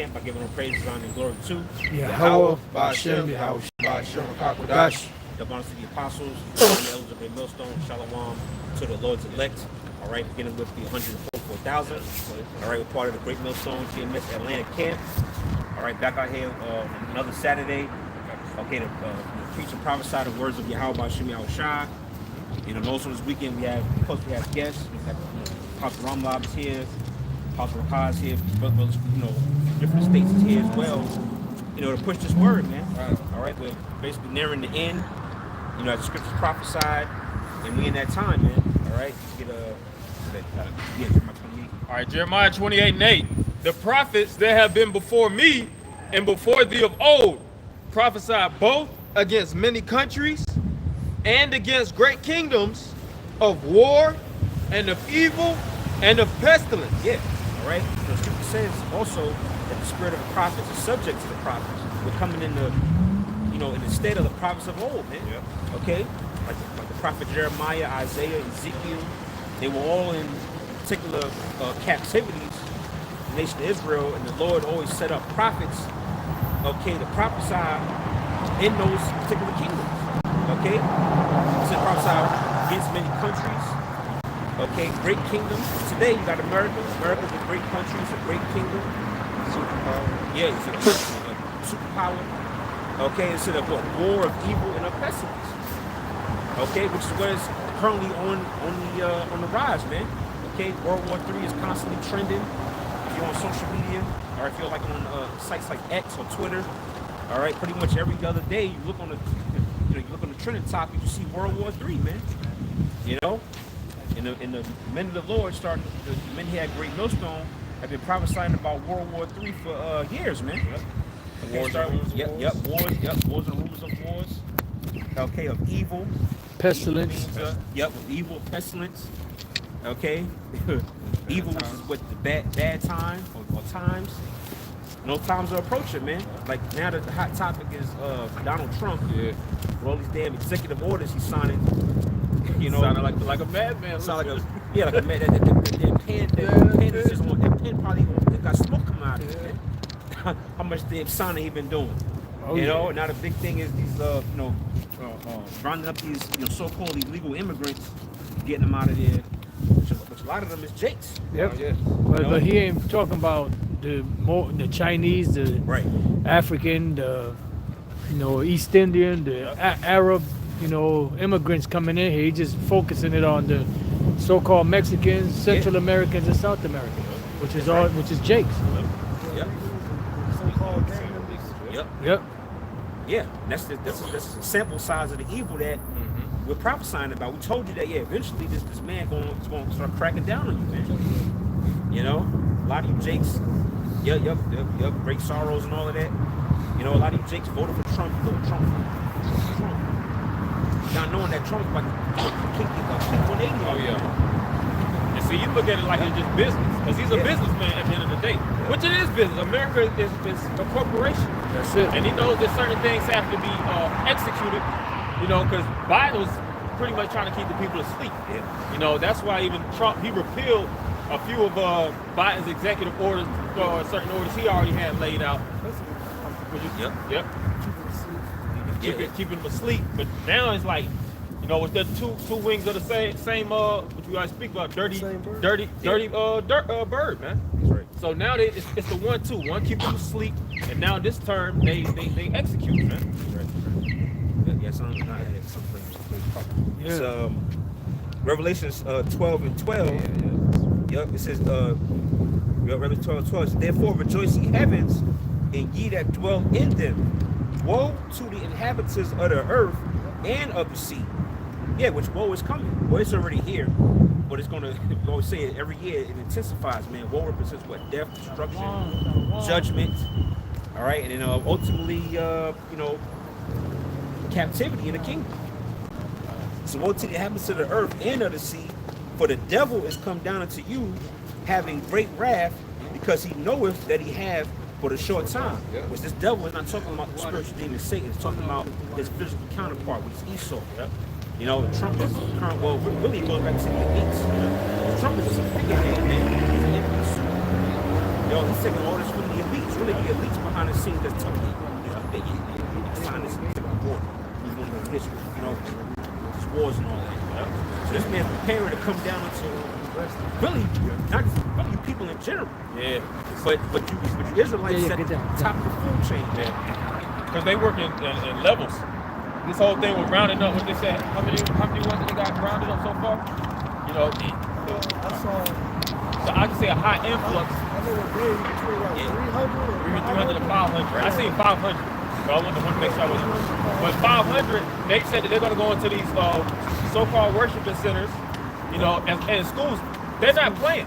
Camp. I give him praises, honor, and glory too. Yahweh, Ba'ashem, Yahweh, Ba'ashem, Kakodash. The honors to the apostles, the elders of the millstone, Shalom to the Lord's elect. All right, beginning with the 144,000. All right, we're part of the Great Millstone Gms Atlanta Camp. All right, back out here another Saturday. Okay, to preach and prophesy the words of Yahweh Ba'ashem Yahweh Shai. And also this weekend we have guests. We have Apostle Ramlab is here, Apostle Rakaz here, different states is here as well. To push this word, man. All right, we're basically nearing the end. As the scriptures prophesied, and we in that time, man. All right, Jeremiah 28. All right, Jeremiah 28:8. The prophets that have been before me and before thee of old prophesied both against many countries and against great kingdoms of war and of evil and of pestilence. Yeah, all right. The scripture says also that the spirit of the prophets is subject to the prophets. We're coming in the stead of the prophets of old, man. Yeah. Okay, like the prophet Jeremiah, Isaiah, Ezekiel, they were all in particular captivities, the nation of Israel, and the Lord always set up prophets, okay, to prophesy in those particular kingdoms. Okay, to prophesy against many countries. Okay, great kingdoms. Today you got America. America's a great country. It's a great kingdom. Superpower. Yeah, it's a superpower. Okay, instead of what? War of evil and of pestilence. Okay, which is what is currently on the rise, man. Okay, World War III is constantly trending. If you're on social media, or if you're like on sites like X or Twitter, all right, pretty much every other day you look on the trending topic, you see World War III, man. And the men of the Lord the men here at Great Millstone have been prophesying about World War III for years, man. Wars and rumors of wars. Okay, of evil. Pestilence. Of evil, pestilence. Okay. Evil is what the bad time or times. No times are approaching, man. Like now that the hot topic is Donald Trump. Yeah. With all these damn executive orders he's signing. Sounded like a madman. Sound like a mad. That pen probably got smoke coming out of it, man. How much damn signing he been doing. Now the big thing is these rounding up these so-called illegal immigrants, getting them out of there, which a lot of them is Jakes. Yep. But he ain't talking about the Chinese, the African, the East Indian, the Arab, immigrants coming in here. He's just focusing it on the so-called Mexicans, Central Americans, and South Americans, which is Jakes. Yep. Yeah, that's the sample size of the evil that we're prophesying about. We told you that eventually this man is going to start cracking down on you, man. A lot of you Jakes, great sorrows and all of that. A lot of you Jakes voted for Trump, not knowing that Trump's about to kick 180. Oh yeah. And see, you look at it like it's just business, because he's a businessman at the end of the day, which it is business. America is a corporation. That's it. And he knows that certain things have to be executed, because Biden was pretty much trying to keep the people asleep. Yeah. That's why even Trump, he repealed a few of Biden's executive orders, or certain orders he already had laid out. Yep. Keeping them asleep. But now it's like, with the two wings of the same which we always speak about, dirty bird, man. That's right. So now it's the 1-2. One keep them asleep, and now this term they execute, man. Right. It's Revelations 12:12. Yep. It says Revelation 12:12. Therefore rejoice ye heavens, and ye that dwell in them. Woe to the inhabitants of the earth and of the sea. Yeah, which woe is coming. Well, it's already here, but it's going to, we always say it every year, it intensifies, man. Woe represents what? Death, destruction, judgment. All right, and then ultimately, captivity in the kingdom. So woe to the inhabitants of the earth and of the sea, for the devil is come down unto you, having great wrath, because he knoweth that he have for a short time. Which this devil is not talking about the spiritual demon Satan, it's talking about his physical counterpart, which is Esau. Trump is current, really it goes back to the elites. Trump is just a figurehead, man. He's an influencer. He's taking orders from the elites, really really be elites behind the scenes that's telling you, sign this war. You want to know history, these wars and all that. So this man's preparing to come down into really, not just really people in general. Yeah. But you Israelites at the top of the food chain. Yeah. Because they work in levels. This whole thing was rounding up. What they said? How many ones that they got rounded up so far? So I can say a high influx. I know what grade between like 300 to 500. I seen 500. So I want to make sure I was. But 500, they said that they're going to go into these so-called worshiping centers, and schools. They're not playing.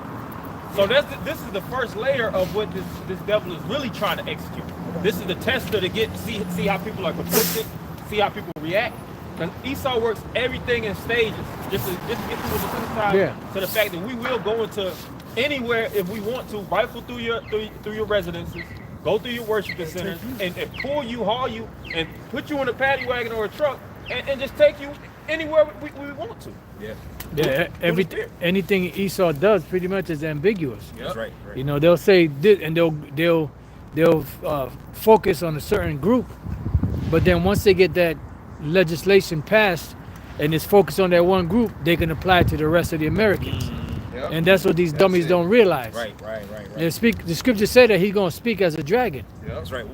So this is the first layer of what this devil is really trying to execute. This is the tester to see how people are conflicted, see how people react. Because Esau works everything in stages, just to get people to sensitize to the fact that we will go into anywhere if we want to, rifle through your residences, go through your worshiping centers, and pull you, haul you, and put you in a paddy wagon or a truck, and just take you anywhere we want to. Yeah, anything Esau does pretty much is ambiguous. That's right. They'll say this, and they'll focus on a certain group, but then once they get that legislation passed and it's focused on that one group, they can apply it to the rest of the Americans. And that's what these dummies don't realize. Right. The scripture said that he's gonna speak as a dragon. That's right.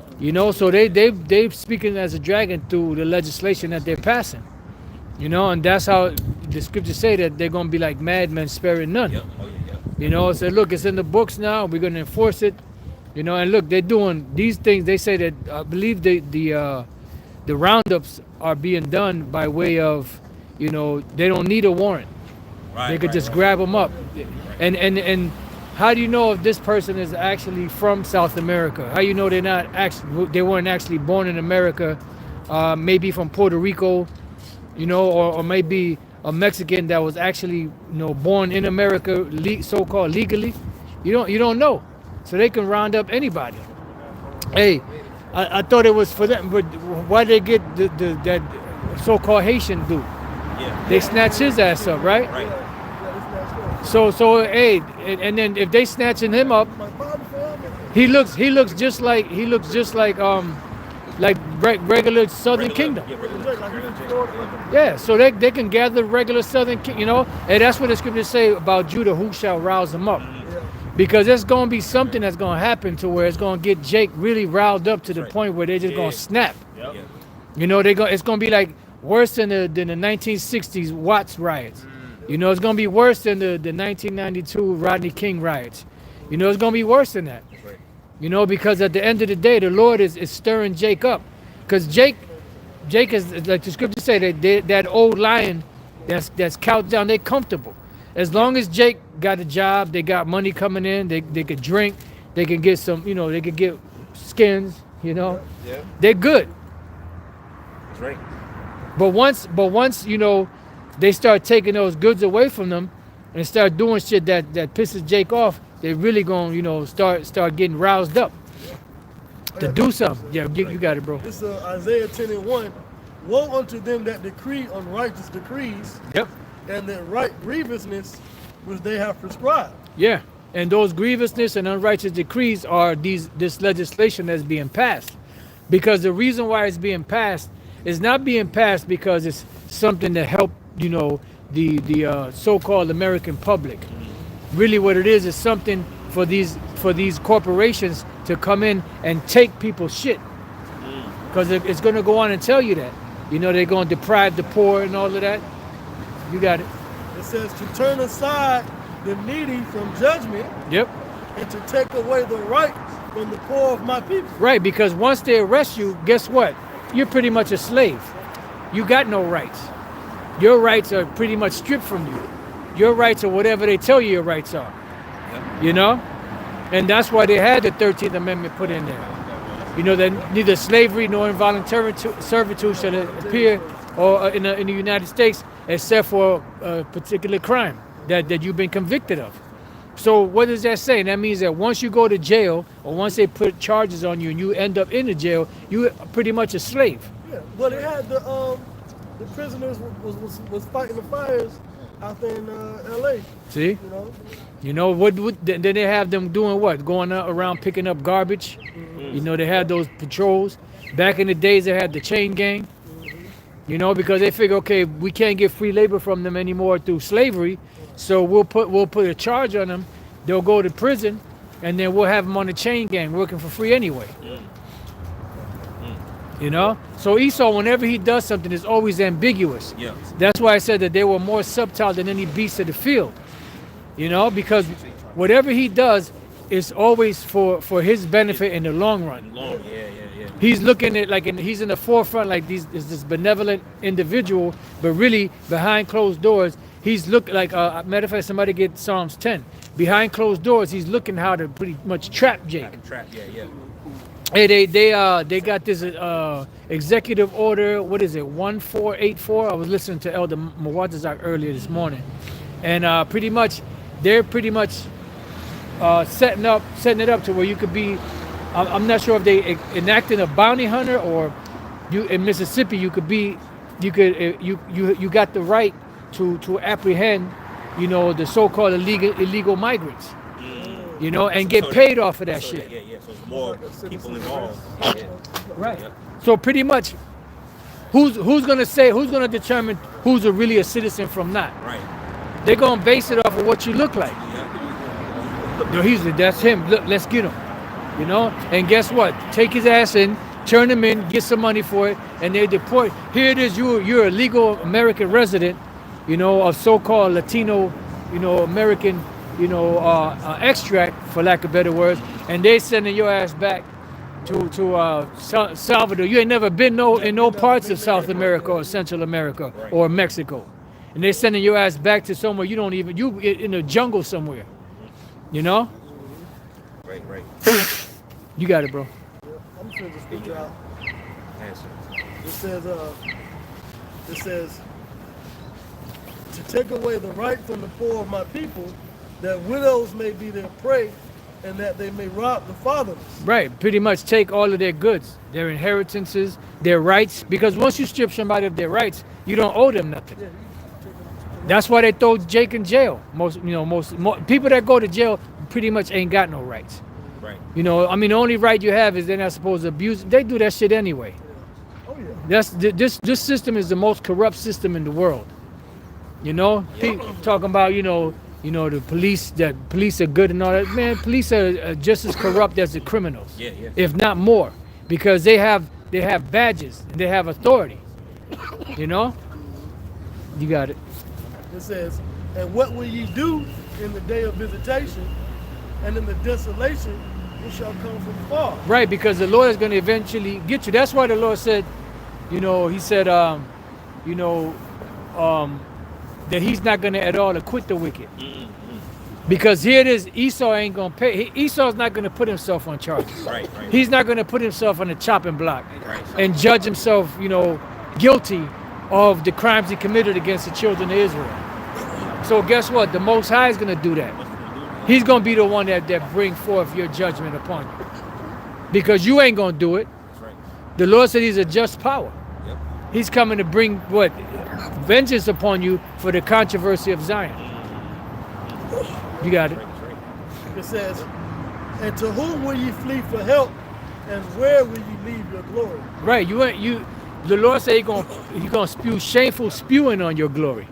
So they speaking as a dragon through the legislation that they're passing. And that's how the scriptures say that they're gonna be like madmen sparing none. So look, it's in the books now. We're gonna enforce it. And look, they're doing these things. They say that I believe the roundups are being done by way of, they don't need a warrant. They could just grab them up. And how do you know if this person is actually from South America? How you know they weren't actually born in America? Maybe from Puerto Rico, or maybe a Mexican that was actually, born in America, so-called legally. You don't know. So they can round up anybody. Hey, I thought it was for them, but why they get that so-called Haitian dude? They snatch his ass up, right? So hey, and then if they snatching him up, he looks just like regular Southern Kingdom. Yeah, so they can gather regular Southern, and that's what the scriptures say about Judah, who shall rouse them up. Because there's going to be something that's going to happen to where it's going to get Jake really riled up to the point where they're just going to snap. It's going to be like worse than the 1960s Watts riots. It's going to be worse than the 1992 Rodney King riots. It's going to be worse than that. Because at the end of the day, the Lord is stirring Jake up. Because Jake is, like the scriptures say, that old lion that's couched down, they're comfortable. As long as Jake got a job, they got money coming in, they could drink, they can get some, they could get skins, they're good. That's right. But once, they start taking those goods away from them and start doing shit that pisses Jake off, they really gonna, start getting roused up to do something. Yeah, you got it, bro. It's Isaiah 10:1. Woe unto them that decree unrighteous decrees. Yep. And that right grievousness which they have prescribed. Yeah, and those grievousness and unrighteous decrees are this legislation that's being passed. Because the reason why it's being passed is not being passed because it's something to help, the so-called American public. Really what it is something for these corporations to come in and take people's shit. Because it's going to go on and tell you that. They're going to deprive the poor and all of that. You got it. It says to turn aside the needy from judgment. Yep. And to take away the rights from the poor of my people. Right, because once they arrest you, guess what? You're pretty much a slave. You got no rights. Your rights are pretty much stripped from you. Your rights are whatever they tell you your rights are. Yep. And that's why they had the 13th Amendment put in there. That neither slavery nor involuntary servitude shall appear or in the United States except for a particular crime that you've been convicted of. So what does that say? That means that once you go to jail or once they put charges on you and you end up in the jail, you're pretty much a slave. Yeah, but it had the prisoners was fighting the fires out there in L.A. See? What then they have them doing what? Going around picking up garbage, You know, they had those patrols. Back in the days, they had the chain gang. You know, because they figure, okay, we can't get free labor from them anymore through slavery, so we'll put a charge on them. They'll go to prison, and then we'll have them on the chain gang working for free anyway. You know, so Esau, whenever he does something, is always ambiguous. Yeah. That's why I said that they were more subtle than any beast of the field. You know, because whatever he does is always for his benefit in the long run. Yeah. He's looking at he's in the forefront, like is this benevolent individual, but really behind closed doors, he's looking like matter of fact, somebody get Psalms 10. Behind closed doors, he's looking how to pretty much trap Jake. Yeah. Hey, they got this executive order. What is it? 1484. I was listening to Elder Mawatazak earlier this morning, and they're pretty much setting it up to where you could be. I'm not sure if they enacting a bounty hunter, or you in Mississippi you got the right to apprehend, you know, the so-called illegal migrants. You know, and get paid off of that shit. Yeah. So it's more people involved. Yeah. Right. So pretty much, who's gonna determine who's really a citizen from not? Right. They're gonna base it off of what you look like. Yeah. That's him. Look, let's get him. You know. And guess what? Take his ass in, turn him in, get some money for it, and they deport. Here it is. You're a legal American resident, you know, of so-called Latino, you know, American, you know, extract, for lack of better words, and they sending your ass back to Salvador. You ain't never been in no parts of South America or Central America or Mexico, and they sending your ass back to somewhere you in the jungle somewhere, you know. Right. You got it, bro. Yeah, I'm sure the scripture out. Answer. It says, to take away the right from the poor of my people, that widows may be their prey, and that they may rob the fatherless. Right, pretty much take all of their goods, their inheritances, their rights, because once you strip somebody of their rights, you don't owe them nothing. Yeah, That's why they throw Jake in jail. Most people that go to jail pretty much ain't got no rights. Right. You know, I mean, the only right you have is they're not supposed to abuse. They do that shit anyway. oh yeah. This system is the most corrupt system in the world. You know, talking about you know the police. That police are good and all that. Man, police are just as corrupt as the criminals. Yeah. If not more, because they have badges and they have authority. You know, you got it. It says, and what will ye do in the day of visitation, and in the desolation which shall come from far? Right, because the Lord is going to eventually get you. That's why the Lord said, you know, he said, that he's not going to at all acquit the wicked. Because here it is, Esau ain't going to pay. Esau's not going to put himself on charges. Right. He's not going to put himself on the chopping block Right. and judge himself, you know, guilty of the crimes he committed against the children of Israel. So guess what? The Most High is going to do that. He's going to be the one that bring forth your judgment upon you. Because you ain't going to do it. That's right. The Lord said he's a just power. Yep. He's coming to bring what? Vengeance upon you for the controversy of Zion. You got it. It says, and to whom will ye flee for help, and where will ye leave your glory? Right. The Lord said he's gonna spew shameful spewing on your glory.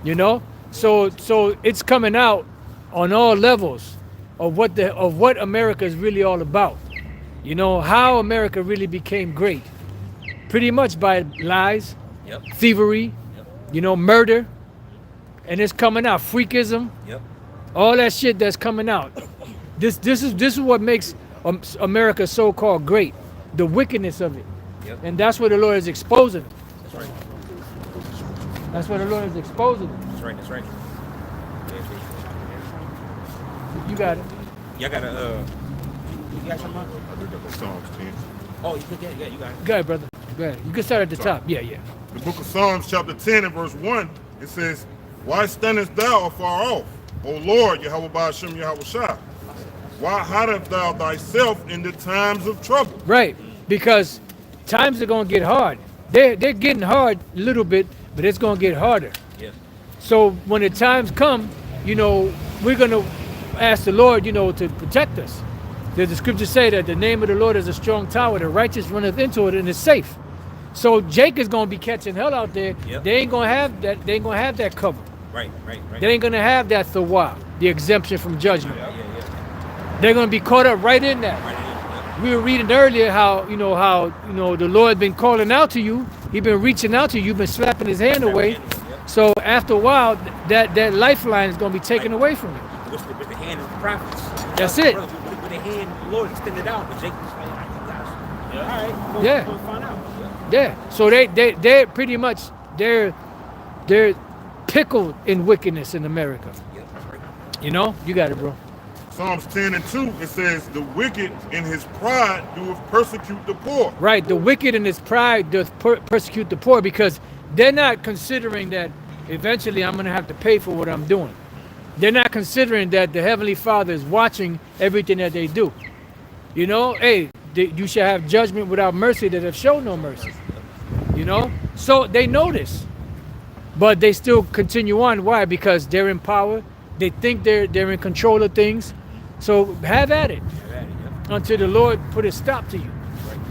You know? So it's coming out on all levels of what America is really all about. You know, how America really became great. Pretty much by lies, Yep. thievery, Yep. you know, murder. And it's coming out. Freakism. Yep. All that shit that's coming out. This is what makes America so-called great. The wickedness of it. Yep. And that's what the Lord is exposing. That's right. That's what the Lord is exposing. That's right. You got it. Y'all got a you got something? I read up on Psalms 10. Oh, you got it. Go ahead, brother. Go ahead. You can start at the top. Yeah. The book of Psalms, chapter 10 and verse 1, it says, why standest thou afar off, O Lord, Yahweh Ba'ashem Yahweh Shah? Why hidest thou thyself in the times of trouble? Right. Because times are going to get hard. They're getting hard a little bit, but it's going to get harder. Yeah. So when the times come, you know, we're going to ask the Lord, you know, to protect us. the scriptures say that the name of the Lord is a strong tower, the righteous runneth into it and is safe. So Jake is gonna be catching hell out there. Yep. They ain't gonna have that. They ain't gonna have that cover. Right. They ain't gonna have that thawah, the exemption from judgment. Yeah. They're gonna be caught up right in that. Right. Yeah. We were reading earlier how the Lord been calling out to you. He been reaching out to you. You've been slapping his hand away. Yep. So after a while, that lifeline is gonna be taken away from you. With the hand of the prophets. That's it. With the hand, the Lord extended out, but Jacob was like, you guys. Yeah. All right. Yeah. We'll find out. Yeah. So they're pretty much they're pickled in wickedness in America. Yeah. Right. You know, you got it, bro. Psalms 10 and 2, it says, the wicked in his pride doeth persecute the poor. Right. The wicked in his pride doth persecute the poor because they're not considering that eventually I'm going to have to pay for what I'm doing. They're not considering that the Heavenly Father is watching everything that they do. You know, hey, you shall have judgment without mercy that have shown no mercy. You know, so they know this, but they still continue on. Why? Because they're in power. They think they're in control of things. So have at it until the Lord put a stop to you.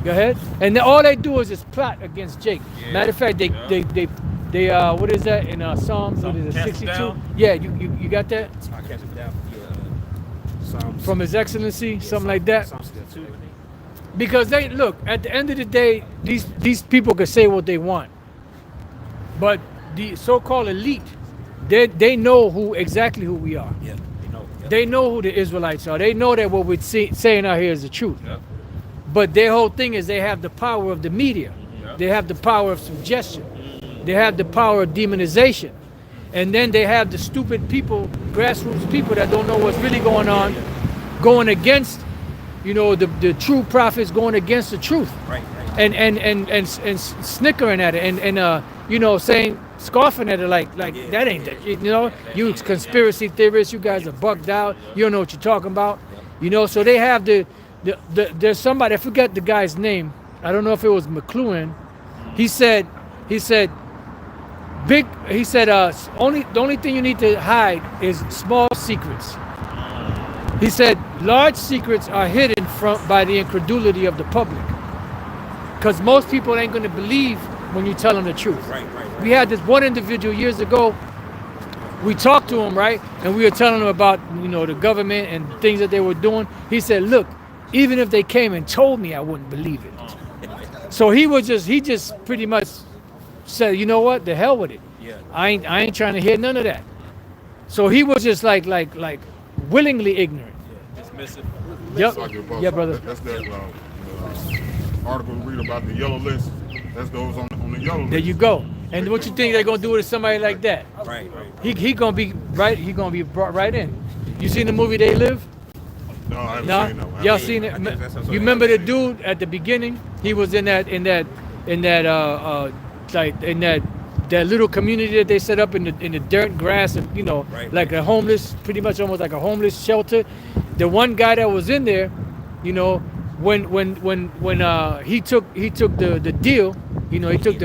Go ahead. And then all they do is just plot against Jake. Matter of fact, they what is that in Psalms? What is it, 62? Yeah, you got that? I catch it down. Psalms. From His Excellency, something like that. Psalms 2. Because they look at the end of the day, these people can say what they want, but the so-called elite, they know exactly who we are. Yeah, they know. Yep. They know who the Israelites are. They know that what we're saying out here is the truth. Yep. But their whole thing is they have the power of the media. Yep. They have the power of suggestion. They have the power of demonization. And then they have the stupid people, grassroots people that don't know what's really going on, going against, the true prophets, going against the truth. Right. And snickering at it and saying, scoffing at it like that ain't that, you conspiracy theorists, you guys are bugged out, you don't know what you're talking about. So they have there's somebody, I forget the guy's name, I don't know if it was McLuhan. He said the only thing you need to hide is small secrets. He said large secrets are hidden by the incredulity of the public, because most people ain't going to believe when you tell them the truth. Right. We had this one individual years ago. We talked to him, right, and we were telling him about the government and things that they were doing. He said, look, even if they came and told me, I wouldn't believe it. So he just pretty much said, you know what, the hell with it. Yeah. I ain't trying to hear none of that. So he was just like willingly ignorant. Dismissive. Yep. Like your brother. Yeah, brother. That's that article we read about the yellow list. That's those on the yellow list. There you go. And what you think they're gonna do with somebody like that? Right. He gonna be right. He gonna be brought right in. You seen the movie They Live? No, I haven't No, seen that one. y'all seen it? You remember the dude at the beginning? He was in that little community that they set up in the dirt grass, and like a homeless, pretty much almost like a homeless shelter. The one guy that was in there, when he took the deal, he took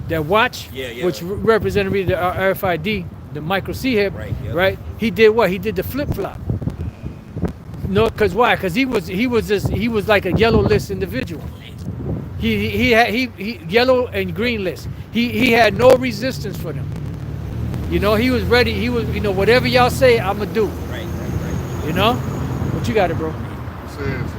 that watch, which represented the RFID, the micro C hip, right? He did what? He did the flip flop. No, because why? Because he was like a yellow list individual. He had yellow and green list. He had no resistance for them. He was ready. He was whatever y'all say, I'ma do. Right. What you got it, bro? It says,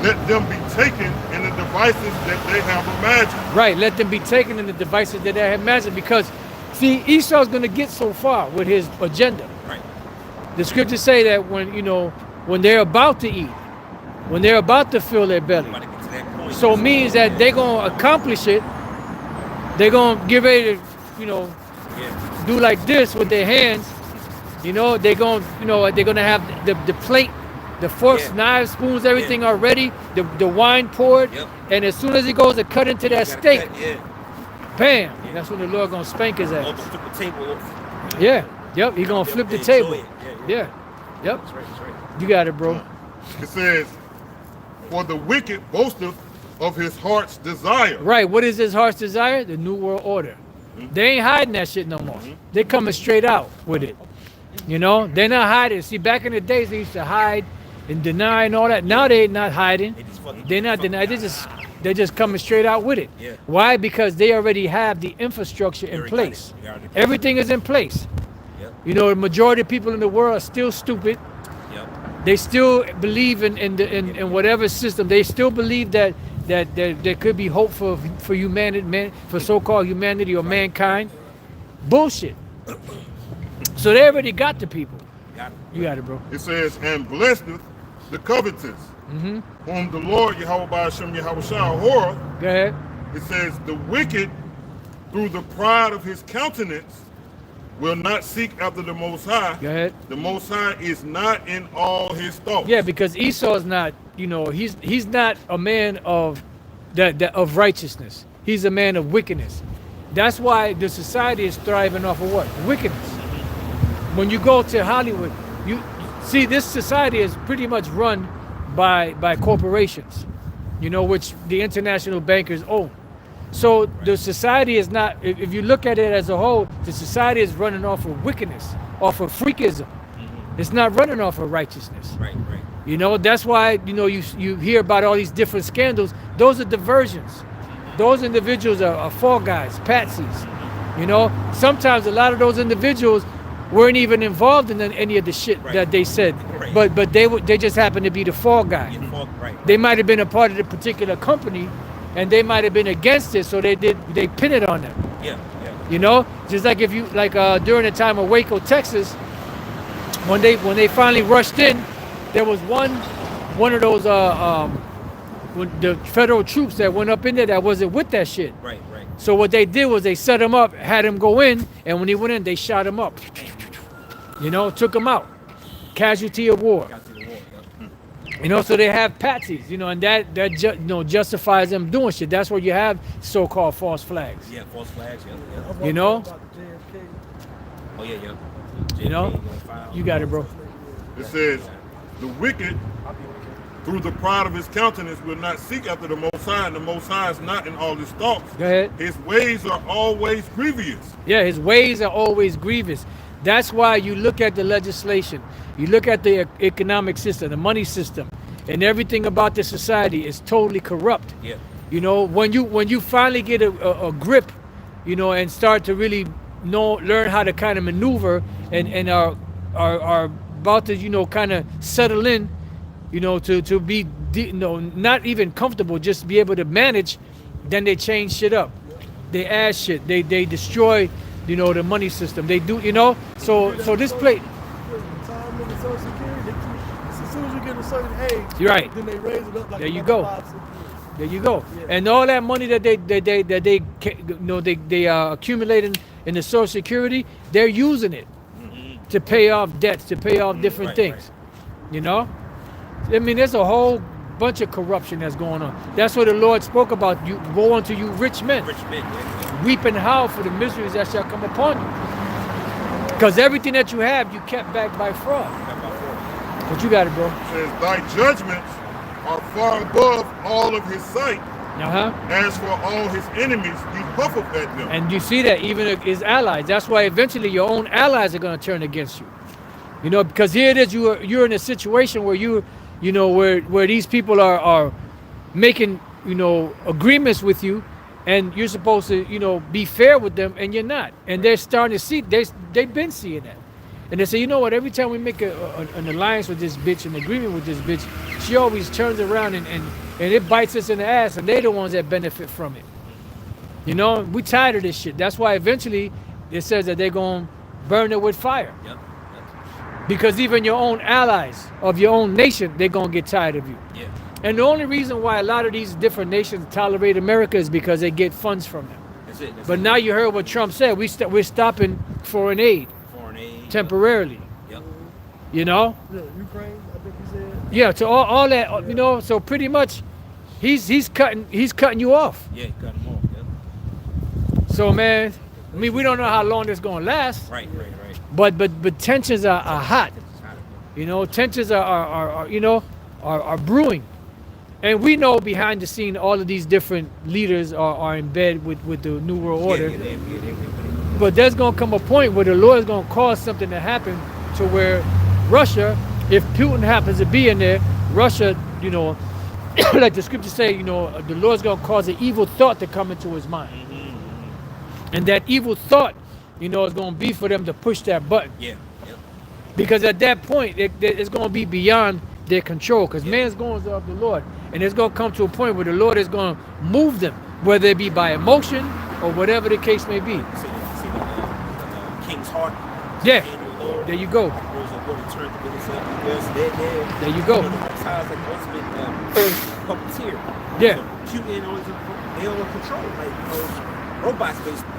let them be taken in the devices that they have imagined. Right. Let them be taken in the devices that they have imagined, because see, Esau's gonna get so far with his agenda. Right. The scriptures say that when they're about to eat, when they're about to fill their belly, so it means that they're gonna accomplish it. They're gonna get ready to, do like this with their hands. They're gonna have the plate, the forks, knives, spoons, everything already. The wine poured, and as soon as he goes to cut into that steak, bam! That's when the Lord gonna spank his ass. Flip the table. Yeah. Yep. He's gonna flip the table. Yeah. Yep. That's right. You got it, bro. It says, for the wicked boasteth of his heart's desire. Right. What is his heart's desire? The New World Order. They ain't hiding that shit no more. They coming straight out with it. You know, they're not hiding. See, back in the days, they used to hide and deny and all that. Now they're not hiding. They're not denying. They're just coming straight out with it. Yeah. Why? Because they already have the infrastructure in place. Everything is in place. Yep. You know, the majority of people in the world are still stupid. Yep. They still believe in whatever system. They still believe that there could be hope for humanity, for so-called humanity or mankind. Bullshit. So they already got the people. You got it, bro. It says, and blesseth the covetous, whom the Lord Yahweh Ba'ashem Yahweh Shah horror. Go ahead. It says, the wicked, through the pride of his countenance, will not seek after the Most High. Go ahead. The Most High is not in all his thoughts. Yeah, because Esau is not, you know, he's not a man of of righteousness. He's a man of wickedness. That's why the society is thriving off of what? Wickedness. When you go to Hollywood, you see this society is pretty much run by corporations, you know, which the international bankers own. So the society is not, if you look at it as a whole, the society is running off of wickedness, off of freakism. It's not running off of righteousness. Right. You know, that's why, you know, you hear about all these different scandals. Those are diversions. Those individuals are fall guys, patsies. You know, sometimes a lot of those individuals weren't even involved in any of the shit that they said, but they just happened to be the fall guy. They might have been a part of the particular company, and they might have been against it, so they pin it on them. Yeah. You know, just like if you during the time of Waco, Texas, when they finally rushed in, there was one of those the federal troops that went up in there that wasn't with that shit. Right. So what they did was they set him up, had him go in, and when he went in, they shot him up. You know, took him out. Casualty of war. You know, so they have patsies, you know, and that justifies them doing shit. That's where you have so-called false flags. Yeah, false flags. Yeah. You know? Oh yeah. You know? You got it, bro. It says, the wicked, through the pride of his countenance, will not seek after the Most High, and the Most High is not in all his thoughts. Go ahead. His ways are always grievous. Yeah, his ways are always grievous. That's why you look at the legislation, you look at the economic system, the money system, and everything about the society is totally corrupt. Yeah. You know, when you finally get a grip, you know, and start to really learn how to kind of maneuver and are about to, you know, kind of settle in, you know, to be, you know, not even comfortable, just be able to manage, then they change shit up. They add shit. They destroy, you know, the money system. They do, you know. So this plate. Time in the Social Security, as soon as you get a certain age, You're right. then they raise it up like There you another go. 5, 6 years. There you go. Yeah. And all that money that they accumulating in the Social Security, they're using it to pay off debts, to pay off different things. You know. I mean, there's a whole bunch of corruption that's going on. That's what the Lord spoke about. You woe unto you rich men. Weep and howl for the miseries that shall come upon you. Because everything that you have, you kept back by fraud. But you got it, bro. It says, thy judgments are far above all of his sight. As for all his enemies, he puffeth at them. And you see that even his allies. That's why eventually your own allies are going to turn against you. You know, because here it is, you're in a situation where you know, where these people are making, you know, agreements with you, and you're supposed to, you know, be fair with them, and you're not. And they're starting to see, they've been seeing that. And they say, you know what, every time we make an alliance with this bitch, an agreement with this bitch, she always turns around and it bites us in the ass, and they're the ones that benefit from it. You know, we tired of this shit. That's why eventually it says that they're going to burn it with fire. Yep. Because even your own allies of your own nation, they're going to get tired of you. Yeah. And the only reason why a lot of these different nations tolerate America is because they get funds from them. That's it. But now you heard what Trump said. We're stopping foreign aid temporarily. Yep. You know? Yeah, Ukraine, I think he said. Yeah, to all that, you know, so pretty much he's cutting you off. Yeah, cut him off. Yep. So man, I mean, we don't know how long this going to last. Right. But tensions are hot. You know, tensions are brewing. And we know behind the scene all of these different leaders are in bed with the New World Order. Yeah. But there's going to come a point where the Lord is going to cause something to happen to where Russia, if Putin happens to be in there, Russia, you know, like the scriptures say, you know, the Lord's going to cause an evil thought to come into his mind. And that evil thought, you know, is going to be for them to push that button. Yeah. Yep. Because at that point, it's going to be beyond their control. Because man's going of the Lord. And it's going to come to a point where the Lord is going to move them, whether it be by emotion or whatever the case may be. See the King's Heart. Yeah. Daniel, Lord, There you go. Rose of water turned to Billy said, yes, there. There you go. You know, the size like ultimate puppeteer. Yeah. So Putin, they all control. Like, you know, robots basically.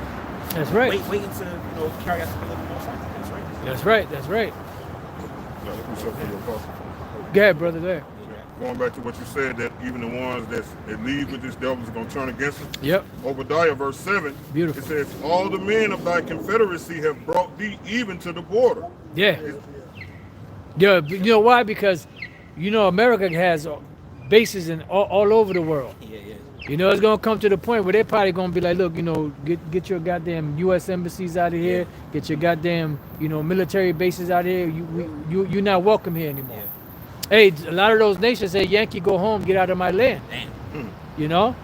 That's right. Waiting to, you know, carry out some of the more sacrifice, right? That's right. That's right. Yeah, let me show you your apostle. Go ahead, brother. There. Going back to what you said, that even the ones that lead with this devil is going to turn against us. Yep. Obadiah verse 7. Beautiful. It says, all the men of thy confederacy have brought thee even to the border. Yeah. Yeah. You know why? Because, you know, America has bases in all over the world. Yeah. You know, it's gonna come to the point where they're probably gonna be like, look, you know, get your goddamn U.S. embassies out of here, get your goddamn, you know, military bases out of here. You're not welcome here anymore. Yeah. Hey, a lot of those nations say, Yankee, go home, get out of my land. Damn. You know,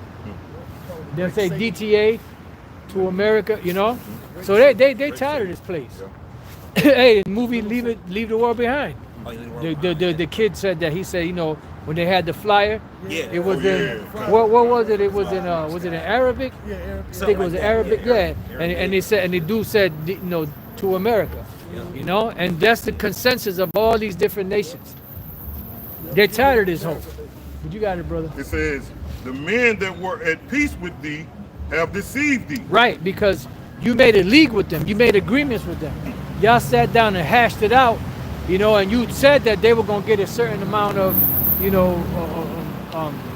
they'll say DTA to America. You know, so they tired of this place. Hey, the movie Leave the World Behind. The kid said that. He said, you know, when they had the flyer, Yeah. it was in yeah. what was it? It was in Arabic. Yeah, Arabic. I think it was Arabic, yeah. Arabic. And they said, and the dude said, you know, to America, you know, and that's the consensus of all these different nations. They're tired of this hope. But you got it, brother. It says, the men that were at peace with thee have deceived thee. Right, because you made a league with them, you made agreements with them. Y'all sat down and hashed it out, you know, and you said that they were gonna get a certain amount of, you know,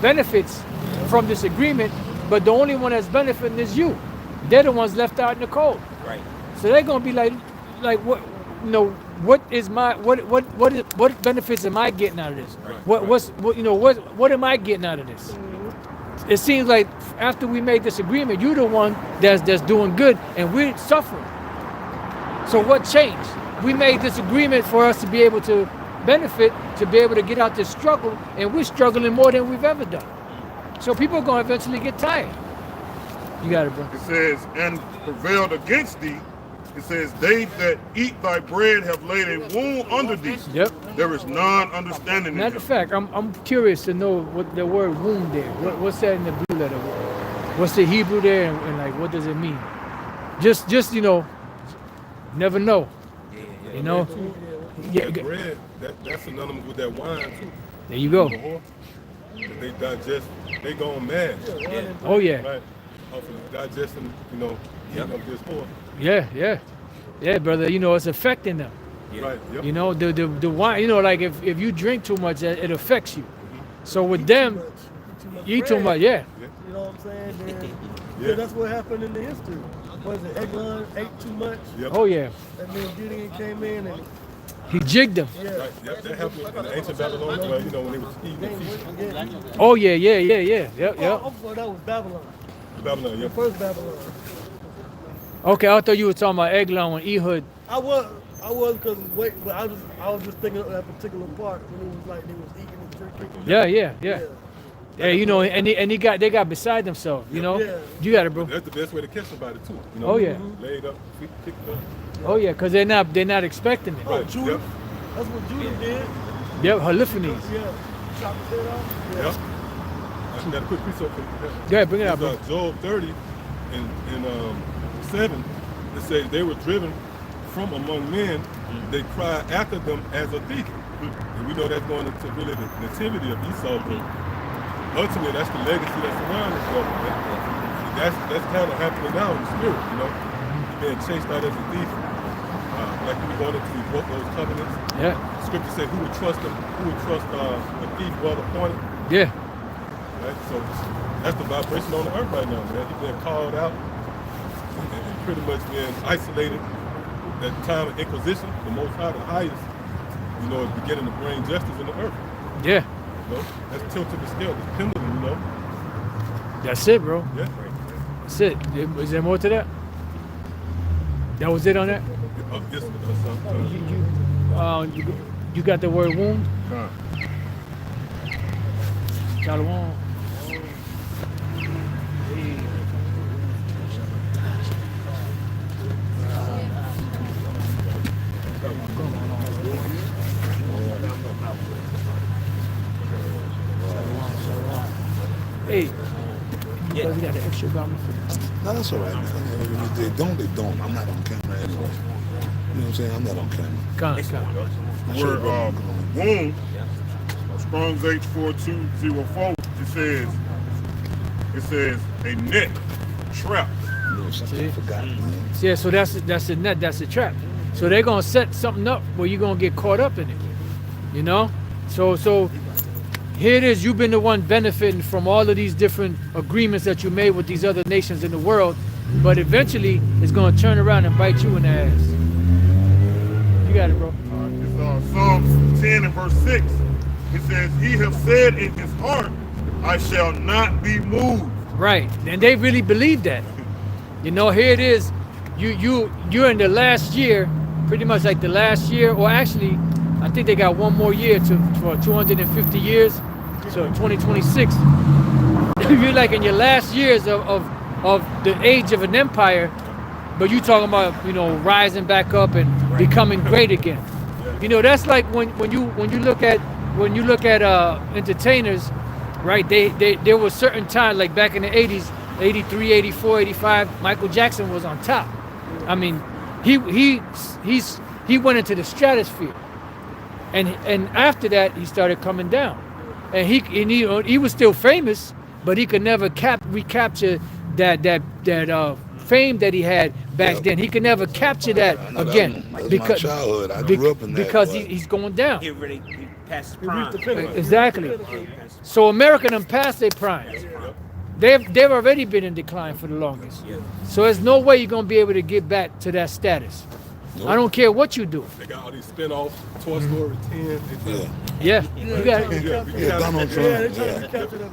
benefits from this agreement, but the only one that's benefiting is you. They're the ones left out in the cold. Right. So they're gonna be like what, you know, what benefits am I getting out of this? Right. What am I getting out of this? It seems like after we made this agreement, you're the one that's doing good, and we're suffering. So what changed? We made this agreement for us to be able to benefit, to be able to get out this struggle, and we're struggling more than we've ever done. So people are going to eventually get tired. You got it, bro. It says, and prevailed against thee. It says, they that eat thy bread have laid a wound under thee. Yep. There is none understanding in Matter of them. fact, I'm curious to know what the word wound there. What's that in the blue letter? What's the Hebrew there, and like what does it mean? Just you know, never know. You know. Yeah. That bread, that's synonymous with that wine too. There you go. They digest, they going mad. Oh yeah. Right. Off of digesting, you know, eating of this horse. Yeah, brother. You know, it's affecting them. Right. Yep. You know, the wine. You know, like if you drink too much, it affects you. So with them, you eat too much. Yeah. You know what I'm saying? Then, that's what happened in the history. Was it Eglon ate too much? Yep. Oh yeah. And then Gideon came in and He jigged them. yeah. Right. Yep. That happened in the ancient Babylon. Well, you know, when they was eating and feasting. Oh yeah. Yep. Oh, that was Babylon. Babylon. The Yep. first Babylon. Okay, I thought you were talking about Eglon when Ehud. I was because but I was just thinking of that particular part when it was like they was eating and drinking. Yeah. Yeah, you know, and they got beside themselves. You know, Yeah. you got it, bro. That's the best way to catch somebody too. You know, Oh, yeah. Laid up, feet kicked up. Oh yeah, because they're not expecting it. Oh, Right. Judah. Yep. That's what Judah did. Yep, Holofernes. Yeah. Chopped his head off. Yeah. Yep. I got a quick piece of it. Go ahead, bring it out, bro. Job 30 and 7. It says they were driven from among men. They cried after them as a thief. And we know that's going into really the nativity of Esau. But ultimately, that's the legacy that surrounds us. That's kind of happening now in the spirit. You know, he's being chased out as a thief. Like we going into these those covenants. Yeah, Scripture said, "Who would trust them? Who would trust a thief well appointed?" yeah. Right? So that's the vibration on the earth right now, man. He's being called out and pretty much being isolated. That time of Inquisition, the Most High, the highest, you know, is beginning to bring justice in the earth. Yeah, You know, that's tilted the scale, this pendulum, you know. that's it, bro. Yeah. That's it. Is there more to that? That was it on that? This, You got the word wound? Con. Shalom. Hey, you guys got an extra garment for you? No, that's all right, man. If they don't, they don't. I'm not on camera anyway. You know what I'm saying? I'm not on camera. Come. The word womb, Strong's H4204, it says a net, trap. You know, something I forgot, man. Yeah, so that's the net, that's the trap. So they're gonna set something up where you're gonna get caught up in it. You know? So here it is, you've been the one benefiting from all of these different agreements that you made with these other nations in the world, but eventually it's gonna turn around and bite you in the ass. You got it, bro. It's Psalms 10 and verse 6. It says, he has said in his heart, I shall not be moved. Right, and they really believe that. You know, here it is, you're in the last year, pretty much like the last year, or actually, I think they got one more year for 250 years, so 2026. You're like in your last years of the age of an empire, but you talking about, you know, rising back up and becoming great again. You know, that's like when you look at entertainers, right? There was certain times, like back in the 80s, 83, 84, 85, Michael Jackson was on top. I mean, he went into the stratosphere. And after that, he started coming down, and he was still famous, but he could never recapture that fame that he had back then. He could never capture that again That's my childhood. I grew up in that. because he's going down. He passed his prime. Exactly. So America done passed their prime. They've already been in decline for the longest. So there's no way you're gonna be able to get back to that status. Nope. I don't care what you do. They got all these spin-offs, Toy Story 10. Yeah, you got it. Donald Trump.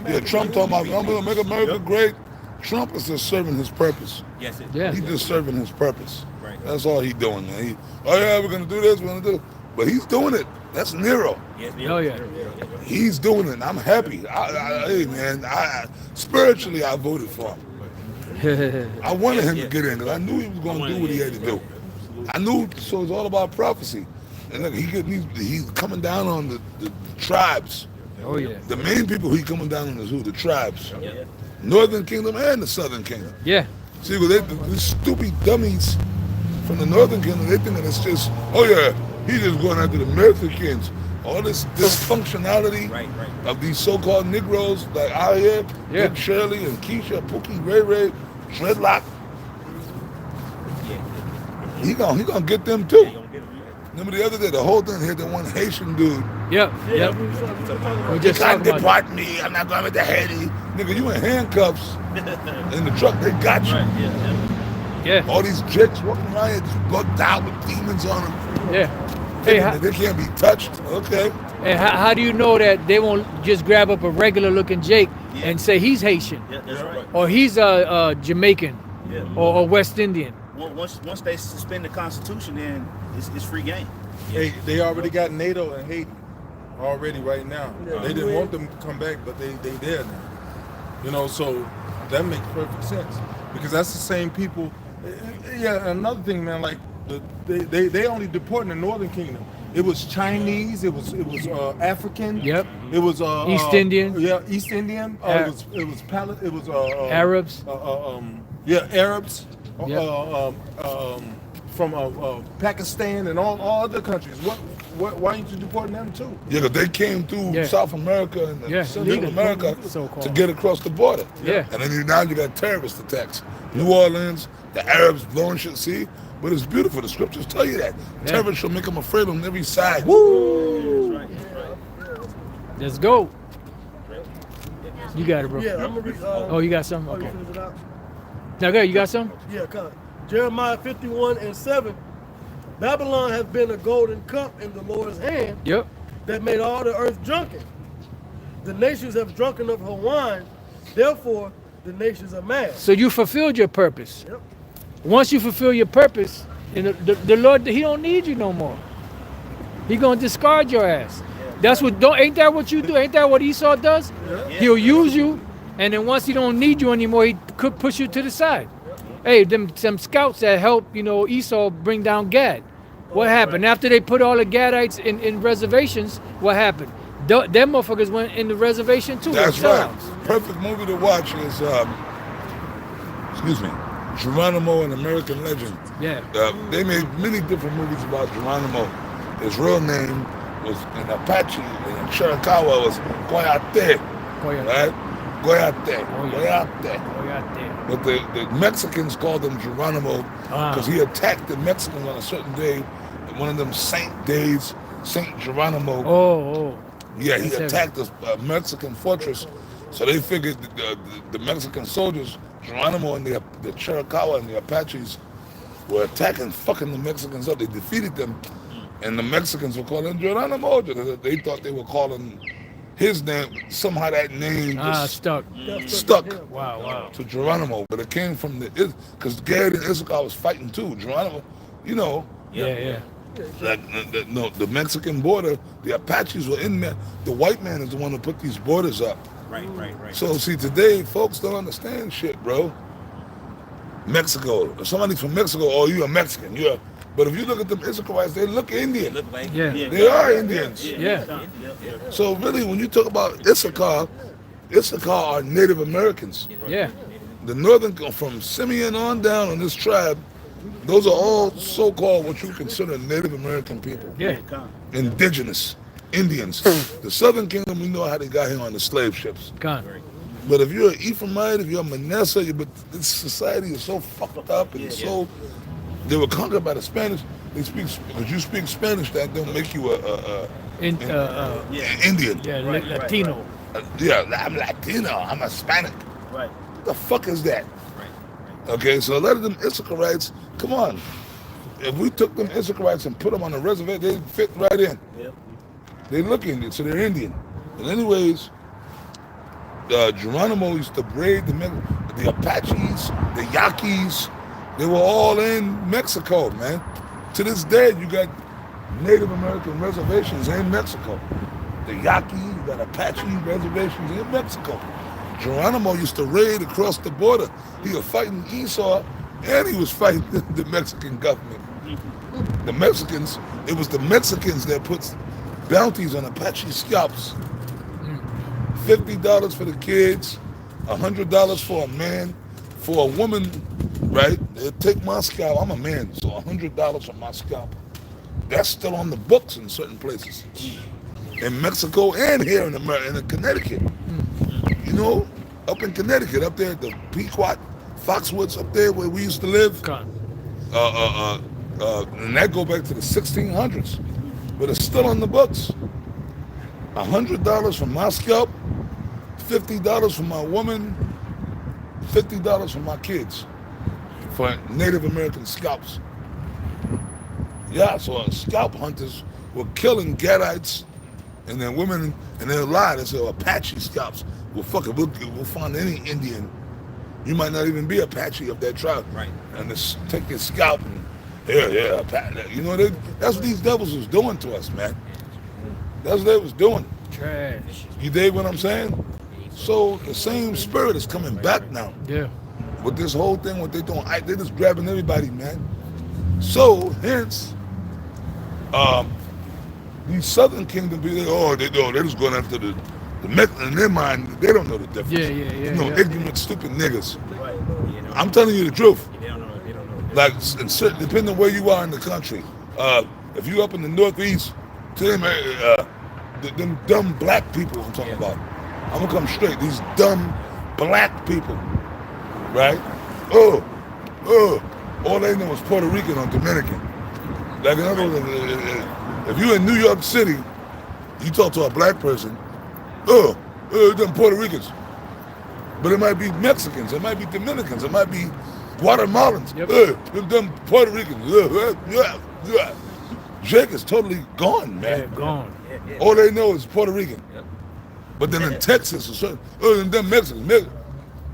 Yeah, Trump talking about, I'm going to make America great. Trump is just serving his purpose. Yes, Yeah. He's just serving his purpose. Right. That's all he's doing, man. Oh yeah, we're going to do this, we're going to do it. But he's doing it. That's Nero. Yes, Oh yeah. He's doing it. I'm happy. Hey, man, spiritually, I voted for him. I wanted him to get in because I knew he was going to do what he had to do. I knew, so it's all about prophecy. And look, he's coming down on the tribes. Oh yeah. The main people he's coming down on is who? The tribes. Yeah. Northern Kingdom and the Southern Kingdom. Yeah. See, well, these stupid dummies from the Northern Kingdom, they think that it's just, oh yeah, he's just going after the Mexicans. All this dysfunctionality of these so-called Negroes like out here, Dick Shirley and Keisha, Pookie, Ray Ray, Dreadlock. He gonna get them too. Remember the other day, the whole thing here, the one Haitian dude. Yep. We just can't depart me. I'm not going with the Haiti. Nigga, you in handcuffs in the truck. They got you. Yeah. All these chicks walking around here just bugged out with demons on them. Yeah. Hey, they can't be touched. Okay. And how do you know that they won't just grab up a regular looking Jake and say he's Haitian, or he's Jamaican, or West Indian? Once they suspend the Constitution, then it's free game. They already got NATO in Haiti already right now. They didn't want them to come back, but they there now. You know, so that makes perfect sense because that's the same people. Yeah, another thing, man, like they only deporting the Northern Kingdom. It was Chinese. It was African. Yep. It was East Indian. Yeah, East Indian. Arabs. Arabs. Yep. From Pakistan and all other countries. Why aren't you deporting them too? Yeah, because they came through South America and Central America to get across the border. Yeah. And then now you got terrorist attacks. New Orleans, the Arabs blowing shit, see? But it's beautiful. The scriptures tell you that. Terrorists shall make them afraid on every side. Woo! Let's go. You got it, bro. Yeah, I'm gonna read. Oh, you got something? Okay. You finish it out? Now, go. You got something? Yeah, come. Jeremiah 51:7. Babylon has been a golden cup in the Lord's hand. Yep. That made all the earth drunken. The nations have drunken of her wine. Therefore, the nations are mad. So you fulfilled your purpose. Yep. Once you fulfill your purpose, and the Lord, He don't need you no more. He gonna discard your ass. That's what. Ain't that what you do? Ain't that what Esau does? He'll use you, and then once he don't need you anymore, he could push you to the side. Hey, them scouts that helped, Esau bring down Gad. What happened after they put all the Gadites in reservations? What happened? Them motherfuckers went in the reservation too. That's right. Perfect movie to watch is, Geronimo, an American Legend. Yeah. They made many different movies about Geronimo. His real name was in Apache, in Chiricahua was Coyote, right? Coyote. But the Mexicans called him Geronimo because he attacked the Mexicans on a certain day, one of them saint days, Saint Geronimo. Oh. Yeah, he attacked the Mexican fortress, so they figured the Mexican soldiers, Geronimo and the Chiricahua and the Apaches, were fucking the Mexicans up. They defeated them, and the Mexicans were calling Geronimo. They thought they were calling his name. Somehow that name just stuck. Wow. To Geronimo, but it came from because Gad and Issachar was fighting too. Geronimo, Yeah. Like the Mexican border, the Apaches were in there. The white man is the one who put these borders up. Right. So see, today folks don't understand shit, bro. Mexico. If somebody's from Mexico, oh, you're a Mexican. But if you look at them Issacharites, they look Indian. They are Indians. Yeah. So really, when you talk about Issachar are Native Americans. Yeah. The northern, from Simeon on down on this tribe, those are all so-called what you consider Native American people. Yeah. Indigenous Indians. The Southern Kingdom, we know how they got here on the slave ships. But if you're an Ephraimite, if you're a Manasseh, but this society is so fucked up and they were conquered by the Spanish. Because you speak Spanish, that don't make you Indian. Yeah, Latino. I'm Latino. I'm Hispanic. Right. What the fuck is that? Okay, so a lot of them Issacharites, come on. If we took them Issacharites and put them on a reservation, they'd fit right in. Yep. They look Indian, so they're Indian. But anyways, Geronimo used to braid the Apaches, the Yaquis. They were all in Mexico, man. To this day, you got Native American reservations in Mexico. The Yaqui, you got Apache reservations in Mexico. Geronimo used to raid across the border. He was fighting Esau, and he was fighting the Mexican government. The Mexicans, it was the Mexicans that put bounties on Apache scalps. $50 for the kids, $100 for a man. For a woman, right, they'll take my scalp. I'm a man, so $100 for my scalp. That's still on the books in certain places. In Mexico and here in America, in Connecticut. Up in Connecticut, up there at the Pequot, Foxwoods, up there where we used to live. And that go back to the 1600s. But it's still on the books. $100 for my scalp, $50 for my woman, $50 for my kids, for Native American scalps. Yeah, so scalp hunters were killing Gadites, and then women, and they'll lie. They say, Apache scalps. Well, fuck it, we'll find any Indian. You might not even be Apache of that tribe. Right. And just take your scalp and, Apache. That's what these devils was doing to us, man. That's what they was doing. Trash. You dig what I'm saying? So the same spirit is coming back now. Yeah. With this whole thing, what they doing, they just grabbing everybody, man. So hence, these Southern Kingdom people, they're just going after the in their mind, they don't know the difference. Yeah. Ignorant, stupid niggas. I'm telling you the truth. They don't know. Like, depending on where you are in the country, if you up in the Northeast, to them dumb black people I'm talking about. I'm gonna come straight. These dumb black people, right? All they know is Puerto Rican or Dominican. Like, in other words, if you're in New York City, you talk to a black person, them Puerto Ricans. But it might be Mexicans, it might be Dominicans, it might be Guatemalans. Them Puerto Ricans. Jake is totally gone, man. Yeah, gone. All they know is Puerto Rican. But then in Texas, or certain, them Mexicans.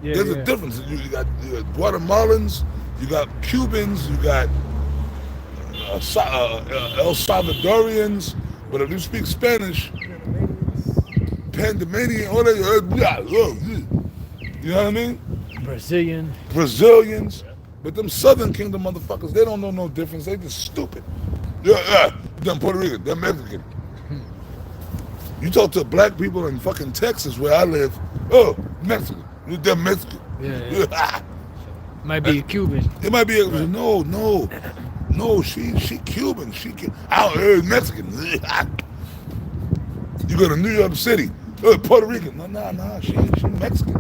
There's a difference. You got Guatemalans, you got Cubans, you got El Salvadorians, but if you speak Spanish, Panamanian, all that, you know what I mean? Brazilians, but them Southern Kingdom motherfuckers, they don't know no difference. They just stupid. Yeah, them Puerto Rican, them Mexican. You talk to black people in fucking Texas where I live, oh, Mexican, them Mexican. Yeah. Might be Cuban. It might be no, she Cuban. Mexican. You go to New York City, Puerto Rican. No, she Mexican.